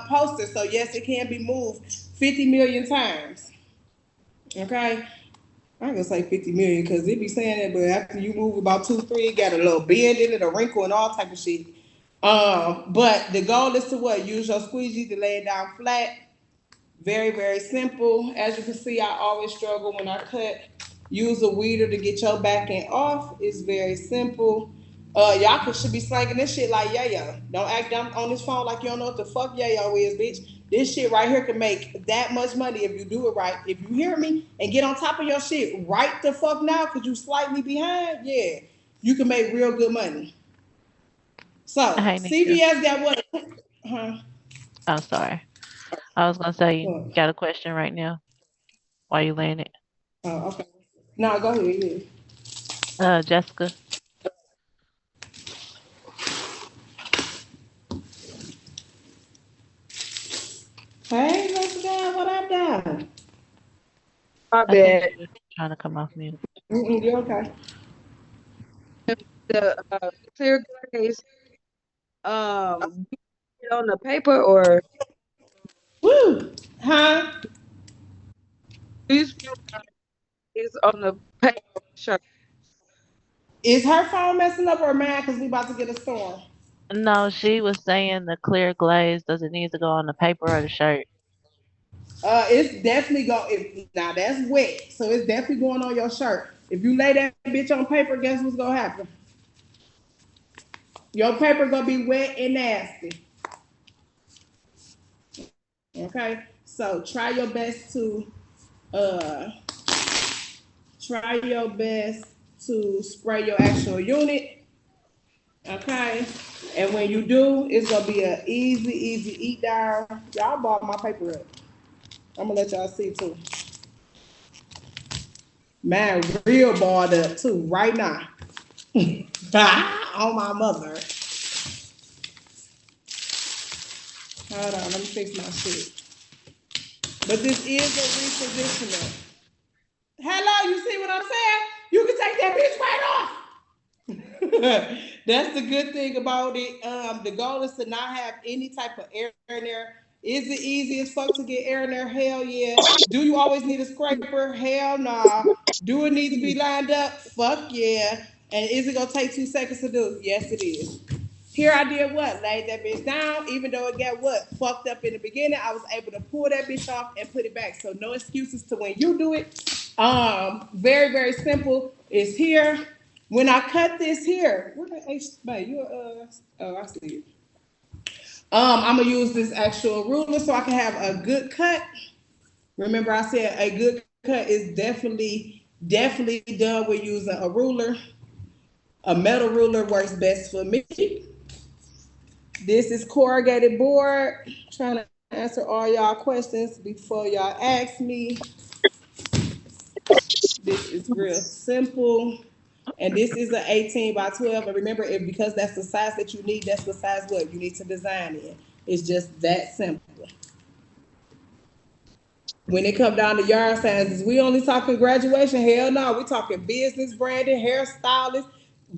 poster, so yes, it can be moved 50 million times. Okay? I ain't gonna say 50 million because they be saying that, but after you move about 2, 3, it got a little bend in it, a wrinkle, and all type of shit. But the goal is to what? Use your squeegee to lay it down flat. Very, very simple. As you can see, I always struggle when I cut. Use a weeder to get your back end off. It's very simple. Y'all should be slanging this shit like yayo. Don't act dumb on this phone like you don't know what the fuck yayo is, bitch. This shit right here can make that much money if you do it right. If you hear me and get on top of your shit right the fuck now because you slightly behind, yeah, you can make real good money. So Hey, Nika. CVS got what? Huh? Oh, sorry. I was gonna say you got a question right now. Why you laying it? Oh, okay. No, go ahead. Jessica. Hey, Jessica, what I've done? My I think bad. she was trying to come off mute. You okay? The clear glaze, you put it on the paper or Woo! Huh? is on the paper shirt. Is her phone messing up or mine because we about to get a storm? No, she was saying the clear glaze, does it need to go on the paper or the shirt? It's definitely now that's wet, so it's definitely going on your shirt. If you lay that bitch on paper, guess what's gonna happen? Your paper gonna be wet and nasty. Okay, so try your best to spray your actual unit. Okay, and when you do, it's gonna be an easy eat down. Y'all bought my paper up. I'm gonna let y'all see too. Man, real balled up too, right now. On my mother. Hold on, let me fix my shit. But this is a repositioning. Hello, you see what I'm saying? You can take that bitch right off. That's the good thing about it. The goal is to not have any type of air in there. Is it easy as fuck to get air in there? Hell yeah. Do you always need a scraper? Hell nah. Do it need to be lined up? Fuck yeah. And is it gonna take 2 seconds to do? Yes, it is. Here I did what? Laid that bitch down. Even though it got what? Fucked up in the beginning, I was able to pull that bitch off and put it back. So no excuses to when you do it. Very, very simple. It's here. When I cut this here, where the H, I see it. I'm gonna use this actual ruler so I can have a good cut. Remember, I said a good cut is definitely done with using a ruler. A metal ruler works best for me. This is corrugated board. Trying to answer all y'all questions before y'all ask me. This is real simple. And this is an 18 by 12. And remember, because that's the size that you need, that's the size what you need to design in. It's just that simple. When it come down to yard signs, we only talking graduation. Hell no, we talking business branding, hairstylists,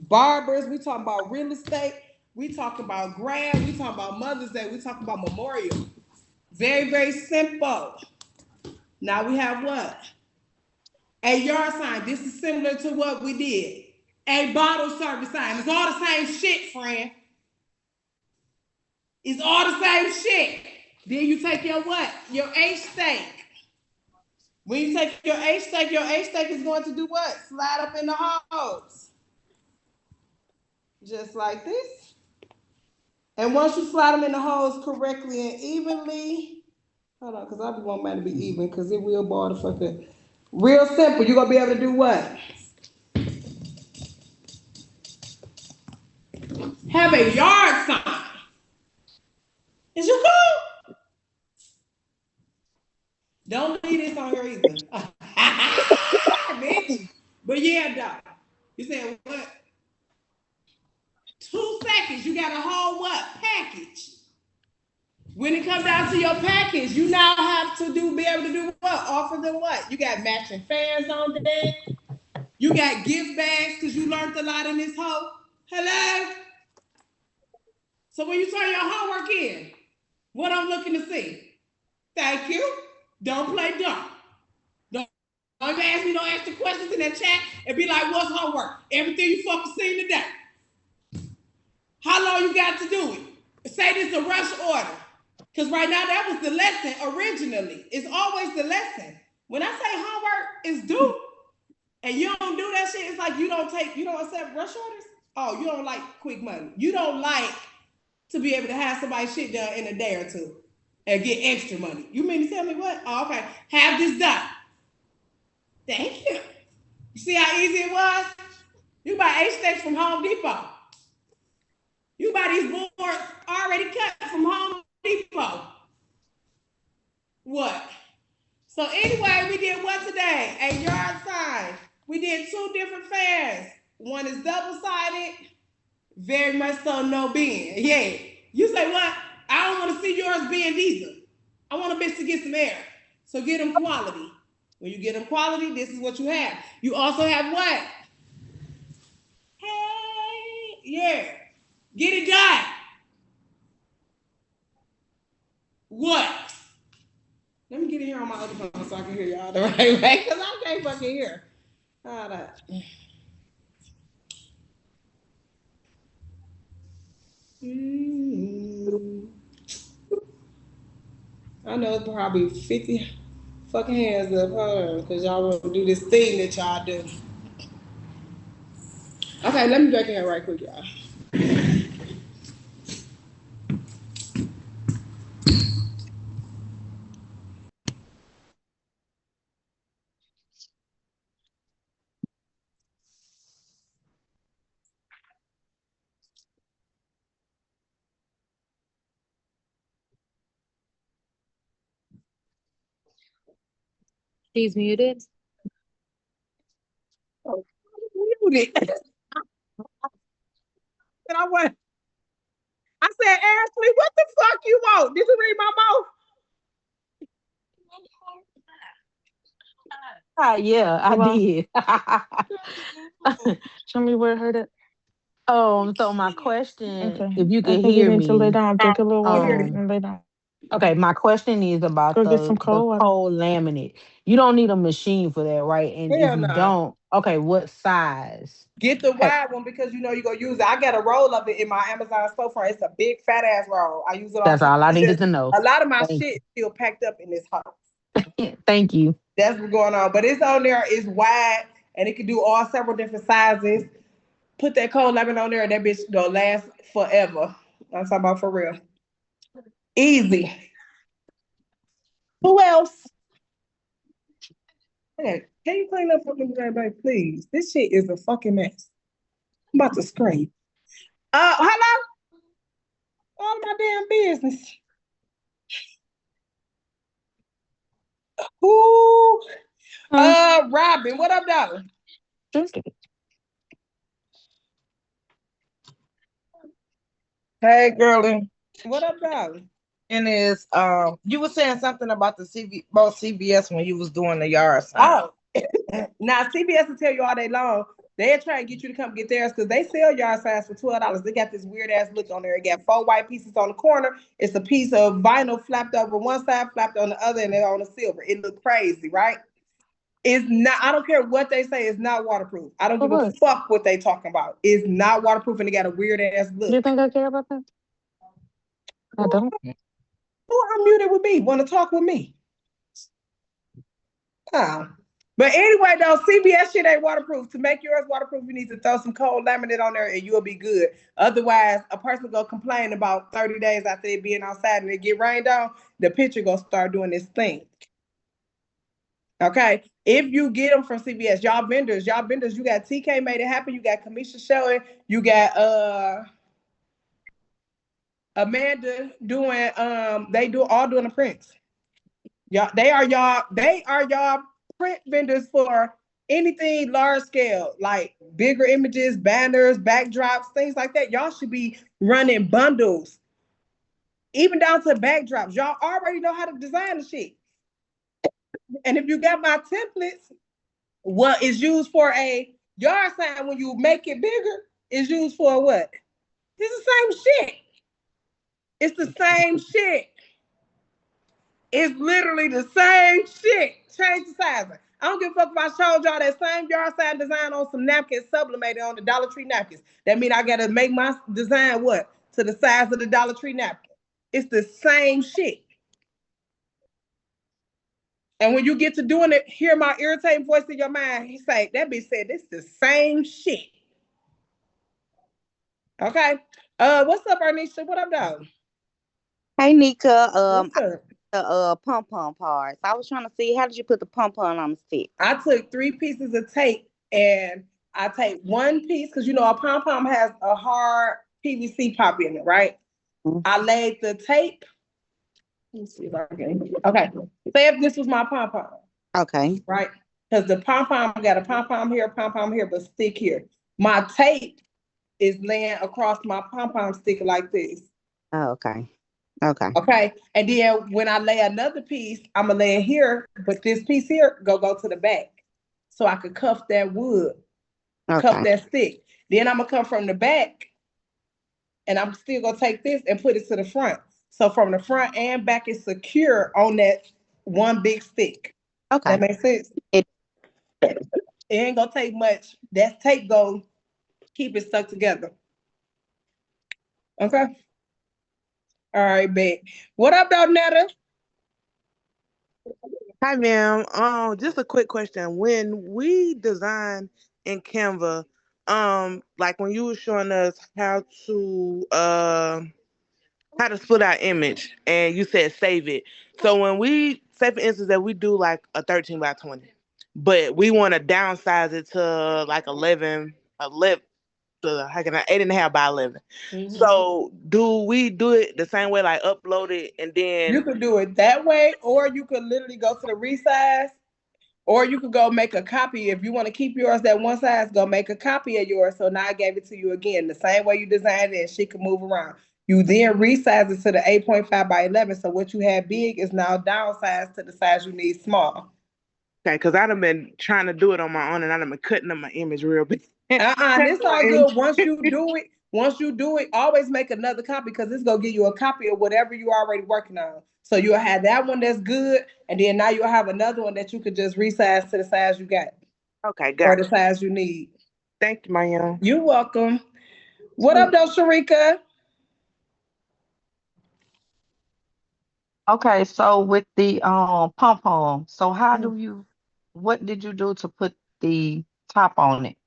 barbers. We talking about real estate. We talking about grad. We talking about Mother's Day. We talking about memorial. Very, very simple. Now we have what? A yard sign. This is similar to what we did. A bottle service sign. It's all the same shit, friend. It's all the same shit. Then you take your what? Your H-stake. When you take your H-stake is going to do what? Slide up in the holes. Just like this. And once you slide them in the holes correctly and evenly, hold on, because I want mine to be even, because it will ball the fuck up. Real simple. You're going to be able to do what? Have a yard sign. Is you cool? Don't leave this on here either. Bitch. But yeah, dog. You said what? 2 seconds. You got a whole what? Package. When it comes down to your package, you now have to be able to do what? Offer them what? You got matching fans on deck. You got gift bags because you learned a lot in this hoe. Hello? So when you turn your homework in, what I'm looking to see? Thank you. Don't play dumb. Don't even ask me no extra questions in that chat and be like, what's homework? Everything you fucking seen today. How long you got to do it? Say this a rush order. Because right now that was the lesson originally. It's always the lesson. When I say homework is due and you don't do that shit, it's like you don't accept rush orders. Oh, you don't like quick money. You don't like to be able to have somebody's shit done in a day or two and get extra money. You mean to tell me what? Oh, okay. Have this done. Thank you. You see how easy it was? You buy H-Stakes from Home Depot. You buy these boards already cut from Home Depot. What? So anyway, we did what today? A yard sign. We did 2 different fans. One is double-sided. Very much so no bend. Yeah. You say what? I don't want to see yours bend either. I want a bitch to get some air. So get them quality. When you get them quality, this is what you have. You also have what? Hey, yeah. Get it done. What? Let me get in here on my other phone so I can hear y'all the right way, because I can't fucking hear. Hold up. I know it's probably 50 fucking hands up, because y'all want to do this thing that y'all do. Okay, let me back in here right quick, y'all. She's muted. Oh, muted. And I said, Ashley, what the fuck you want? Did you read my mouth? Yeah, I did. Show me where it hurt it. So my question, Okay. if you I could think you hear need to lay me, down, drink a little water, and lay down. okay, my question is about Go get the some cold water. cold laminate. You don't need a machine for that, right? And Hell if you no. don't, okay, what size? Get the wide one because you know you're going to use it. I got a roll of it in my Amazon storefront. It's a big fat ass roll. I use it all That's the time. all I needed to know. A lot of my Thank shit is still packed up in this house. Thank you. That's what's going on. But it's on there. It's wide and it can do all several different sizes. Put that cold lemon on there and that bitch gonna last forever. I'm talking about for real. Easy. Who else? Hey, can you clean up for me today, babe, please? This shit is a fucking mess. I'm about to scream. Hello? All my damn business. Ooh. up, Robin? What up, darling? Hey, girlie. What up, darling? And is you were saying something about the CVS when you was doing the yard sign. Oh, now CVS will tell you all day long. They'll try and get you to come get theirs because they sell yard signs for $12. They got this weird ass look on there. It got 4 white pieces on the corner. It's a piece of vinyl flapped over one side, flapped on the other, and they're on the silver. It look crazy, right? It's not. I don't care what they say. It's not waterproof. I don't give a fuck what they talking about. It's not waterproof, and they got a weird ass look. Do you think I care about that? I don't. Who unmuted with me? Want to talk with me? But anyway, though, CVS shit ain't waterproof. To make yours waterproof, you need to throw some cold laminate on there and you'll be good. Otherwise, a person go complain about 30 days after they being outside and it get rained on, the picture gonna start doing this thing. Okay? If you get them from CVS, y'all vendors, you got TK Made It Happen, you got Kamisha Shelley, you got Amanda doing they doing the prints. They are y'all print vendors for anything large scale, like bigger images, banners, backdrops, things like that. Y'all should be running bundles, even down to backdrops. Y'all already know how to design the shit. And if you got my templates, what is used for a yard sign when you make it bigger is used for what? It's the same shit. It's the same shit. It's literally the same shit. Change the sizing. I don't give a fuck if I showed y'all that same yard sign design on some napkins sublimated on the Dollar Tree napkins. That means I gotta make my design what? To the size of the Dollar Tree napkin. It's the same shit. And when you get to doing it, hear my irritating voice in your mind. He say, that bitch said, this the same shit. Okay. What's up, Arnisha? What up, dog? Hey, Nika. What's up? The pom-pom parts. I was trying to see, how did you put the pom-pom on the stick? I took 3 pieces of tape and I take one piece, because you know a pom-pom has a hard PVC pop in it, right? Mm-hmm. I laid the tape. Let me see if I can. Okay. Say if this was my pom-pom. Okay. Right? Because the pom-pom got a pom-pom here, but stick here. My tape is laying across my pom-pom stick like this. Oh, okay. Okay. And then when I lay another piece, I'm gonna lay it here, but this piece here go to the back. So I could cuff that wood, cuff that stick. Then I'm gonna come from the back and I'm still gonna take this and put it to the front. So from the front and back is secure on that one big stick. Okay. That makes sense? It ain't gonna take much. That tape go keep it stuck together. Okay. All right, babe. What up, though, Netta? Hi, ma'am. Just a quick question. When we design in Canva, like when you were showing us how to split our image, and you said save it. So when we say, for instance, that we do like a 13 by 20, but we want to downsize it to like 11. How can I 8.5 by 11? Mm-hmm. So do we do it the same way, like upload it and then you could do it that way, or you could literally go to the resize, or you could go make a copy. If you want to keep yours that one size, go make a copy of yours. So now I gave it to you again, the same way you designed it, and she can move around. You then resize it to the 8.5 by 11. So what you had big is now downsized to the size you need small. Okay, because I've been trying to do it on my own, and I've been cutting up my image real big. It's all good. Once you do it, always make another copy, because it's gonna give you a copy of whatever you're already working on. So you'll have that one that's good, and then now you'll have another one that you could just resize to the size you got. Okay, got it. Or the size you need. Thank you, Maya. You're welcome. What up, though, Sharika? Okay, so with the pom-pom, so what did you do to put the top on it?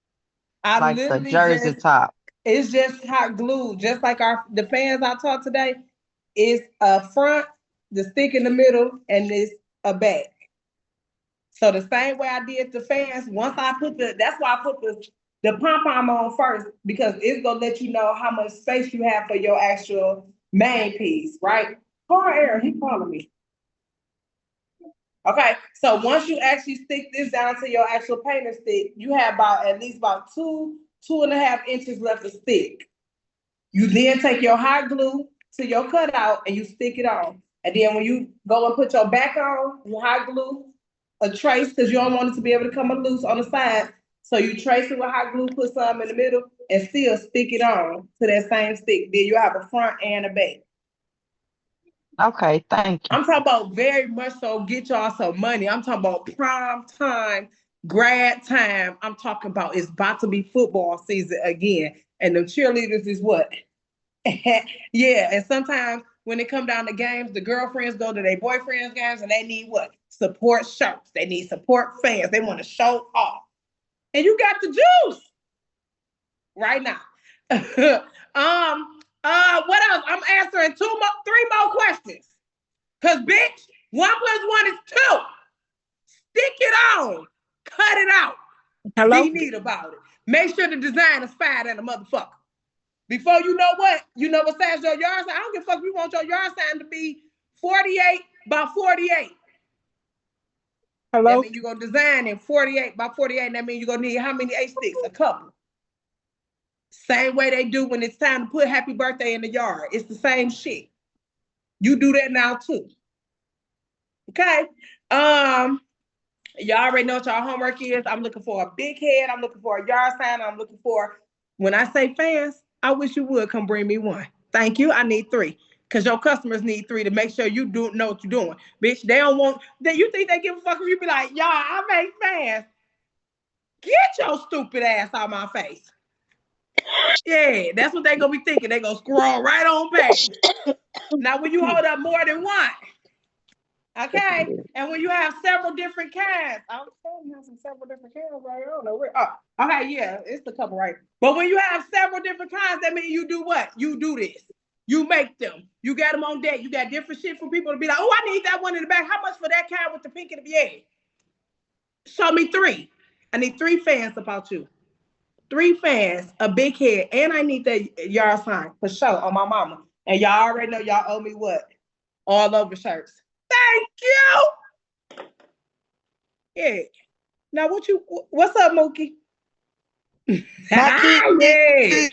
Like the jersey top. It's just hot glue, just like the fans I taught today. It's a front, the stick in the middle, and it's a back. So the same way I did the fans, that's why I put the pom-pom on first, because it's gonna let you know how much space you have for your actual main piece, right? Car Aaron, he calling me. Okay, so once you actually stick this down to your actual painter stick, you have at least about 2.5 inches left to stick. You then take your hot glue to your cutout and you stick it on. And then when you go and put your back on, you hot glue a trace because you don't want it to be able to come loose on the side. So you trace it with hot glue, put some in the middle, and still stick it on to that same stick. Then you have a front and a back. Okay, thank you. I'm talking about very much so get y'all some money. I'm talking about prime time, grad time. I'm talking about it's about to be football season again. And the cheerleaders is what? Yeah, and sometimes when it come down to games, the girlfriends go to their boyfriends' games and they need what? Support shirts. They need support fans. They want to show off. And you got the juice right now. What else? I'm answering 3 more questions. Cause bitch, 1 + 1 is 2. Stick it on. Cut it out. Hello? Be neat about it. Make sure the design is fire than a motherfucker. Before you know what size your yard sign. I don't give a fuck if you want your yard sign to be 48 by 48. Hello? That means you're gonna design in 48 by 48. And that means you're gonna need how many H-sticks? A couple. Same way they do when it's time to put happy birthday in the yard. It's the same shit. You do that now too. Okay. Y'all already know what y'all homework is. I'm looking for a big head. I'm looking for a yard sign. I'm looking for, when I say fans, I wish you would come bring me 1. Thank you. I need 3. Because your customers need 3 to make sure you do know what you're doing. Bitch, they don't want, you think they give a fuck if you be like, y'all, I make fans. Get your stupid ass out my face. Yeah, that's what they gonna be thinking. They gonna scroll right on past. Now, when you hold up more than 1, okay, and when you have several different kinds, I'm saying you have several different kinds right here. I don't know where. Oh, okay, yeah, it's the couple right. But when you have several different kinds, that means you do what? You do this. You make them. You got them on deck. You got different shit for people to be like, oh, I need that one in the back. How much for that kind with the pink and the yeah? Show me 3. I need 3 fans about you. 3 fans, a big head, and I need that yard sign for sure on my mama. And y'all already know y'all owe me what? All over shirts. Thank you. Yeah. Now what's up, Mookie?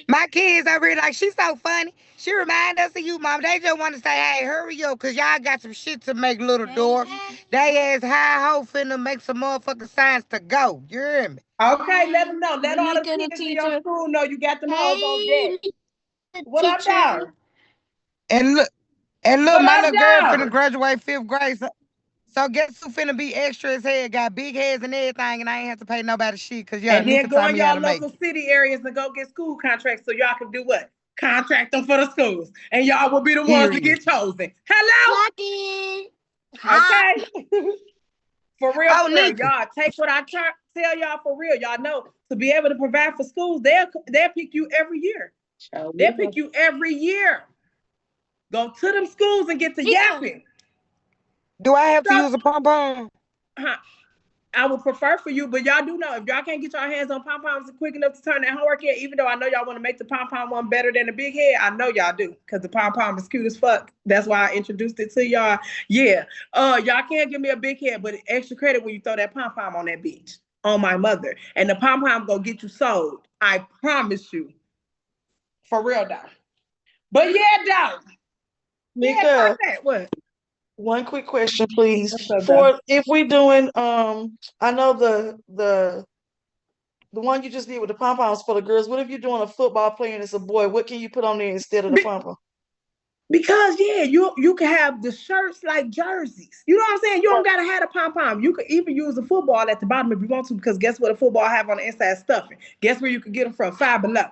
My kids are really like, she's so funny. She remind us of you, Mom. They just want to say, hey, hurry up, because y'all got some shit to make, little dog. They ass high ho finna make some motherfucking signs to go. You hear me? Okay, let them know. Let all the kids in your school know you got them hoes on deck. What up, y'all? And look, my little girl finna graduate 5th grade. So guess who finna be extra as hell? Got big heads and everything, and I ain't have to pay nobody shit because y'all and then go in y'all local city areas and go get school contracts so y'all can do what? Contract them for the schools, and y'all will be the ones to get chosen. Hello. Okay. For real, y'all take what I tell y'all for real. Y'all know to be able to provide for schools, they'll pick you every year. They'll pick you every year. Go to them schools and get to yapping. Do I have to use a pom-pom? I would prefer for you, but y'all do know if y'all can't get your hands on pom-poms quick enough to turn that homework in, even though I know y'all want to make the pom-pom one better than the big head, I know y'all do, because the pom-pom is cute as fuck. That's why I introduced it to y'all. Yeah. Y'all can't give me a big head, but extra credit when you throw that pom-pom on that bitch, on my mother. And the pom-pom gonna get you sold. I promise you. For real, dog. But yeah, dog. Nika, what? One quick question, please. If we doing, I know the one you just did with the pom poms for the girls. What if you're doing a football player and it's a boy? What can you put on there instead of the pom pom? Because you can have the shirts like jerseys. You know what I'm saying? You don't gotta have a pom pom. You could even use a football at the bottom if you want to. Because guess what? A football have on the inside stuffing. Guess where you could get them from? Five Below.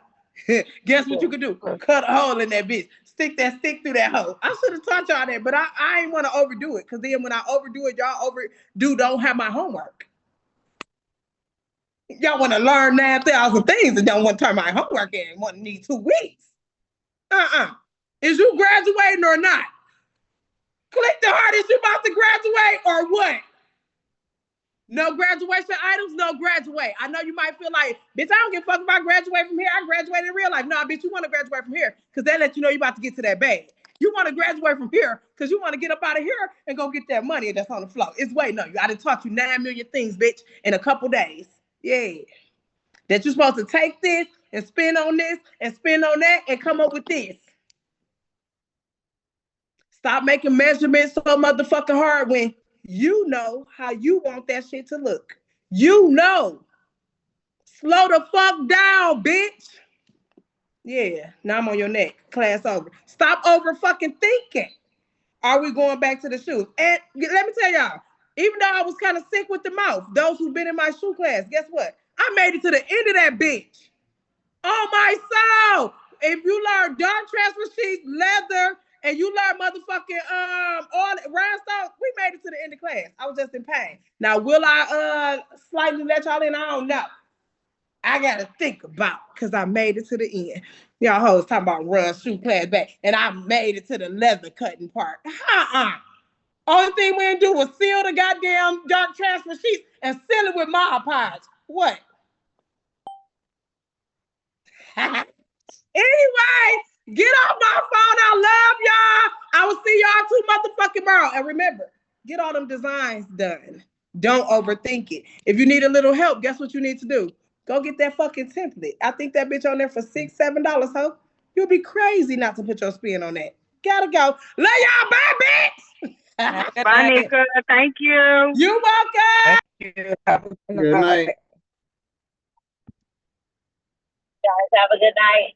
Guess what you could do? Cut a hole in that bitch. Stick that stick through that hole. I should have taught y'all that, but I ain't want to overdo it. Because then when I overdo it, y'all don't have my homework. Y'all want to learn 9,000 things and don't want to turn my homework in. Want to need 2 weeks. Is you graduating or not? Click the heart. Is you about to graduate or what? No graduation items, no graduate. I know you might feel like, bitch, I don't give a fuck if I graduate from here. I graduated in real life. No, bitch, you want to graduate from here because that lets you know you about to get to that bag. You want to graduate from here because you want to get up out of here and go get that money that's on the floor. It's waiting on you. I done taught you 9 million things, bitch, in a couple days. Yeah. That you're supposed to take this and spend on this and spend on that and come up with this. Stop making measurements so motherfucking hard when you know how you want that shit to look. You know. Slow the fuck down, bitch. Yeah, now I'm on your neck. Class over. Stop over fucking thinking. Are we going back to the shoes? And let me tell y'all, even though I was kind of sick with the mouth, those who've been in my shoe class, guess what? I made it to the end of that bitch. Oh my soul. If you learn dark transfer sheets, leather, and you learn motherfucking all rhinestones, we made it to the end of class. I was just in pain. Now, will I slightly let y'all in? I don't know. I gotta think about because I made it to the end. Y'all hoes talking about run shoe class back, and I made it to the leather cutting part. Only thing we didn't do was seal the goddamn dark transfer sheets and seal it with Mod Podge. What? Anyway, get off my phone. I love y'all. I will see y'all tomorrow. And remember, get all them designs done. Don't overthink it. If you need a little help, guess what you need to do? Go get that fucking template. I think that bitch on there for $6, $7, ho. You'll be crazy not to put your spin on that. Gotta go. Love y'all. Bye, bitch. Bye, Nika. Thank you. You welcome. Thank you. Have a Good night. Guys, have a good night.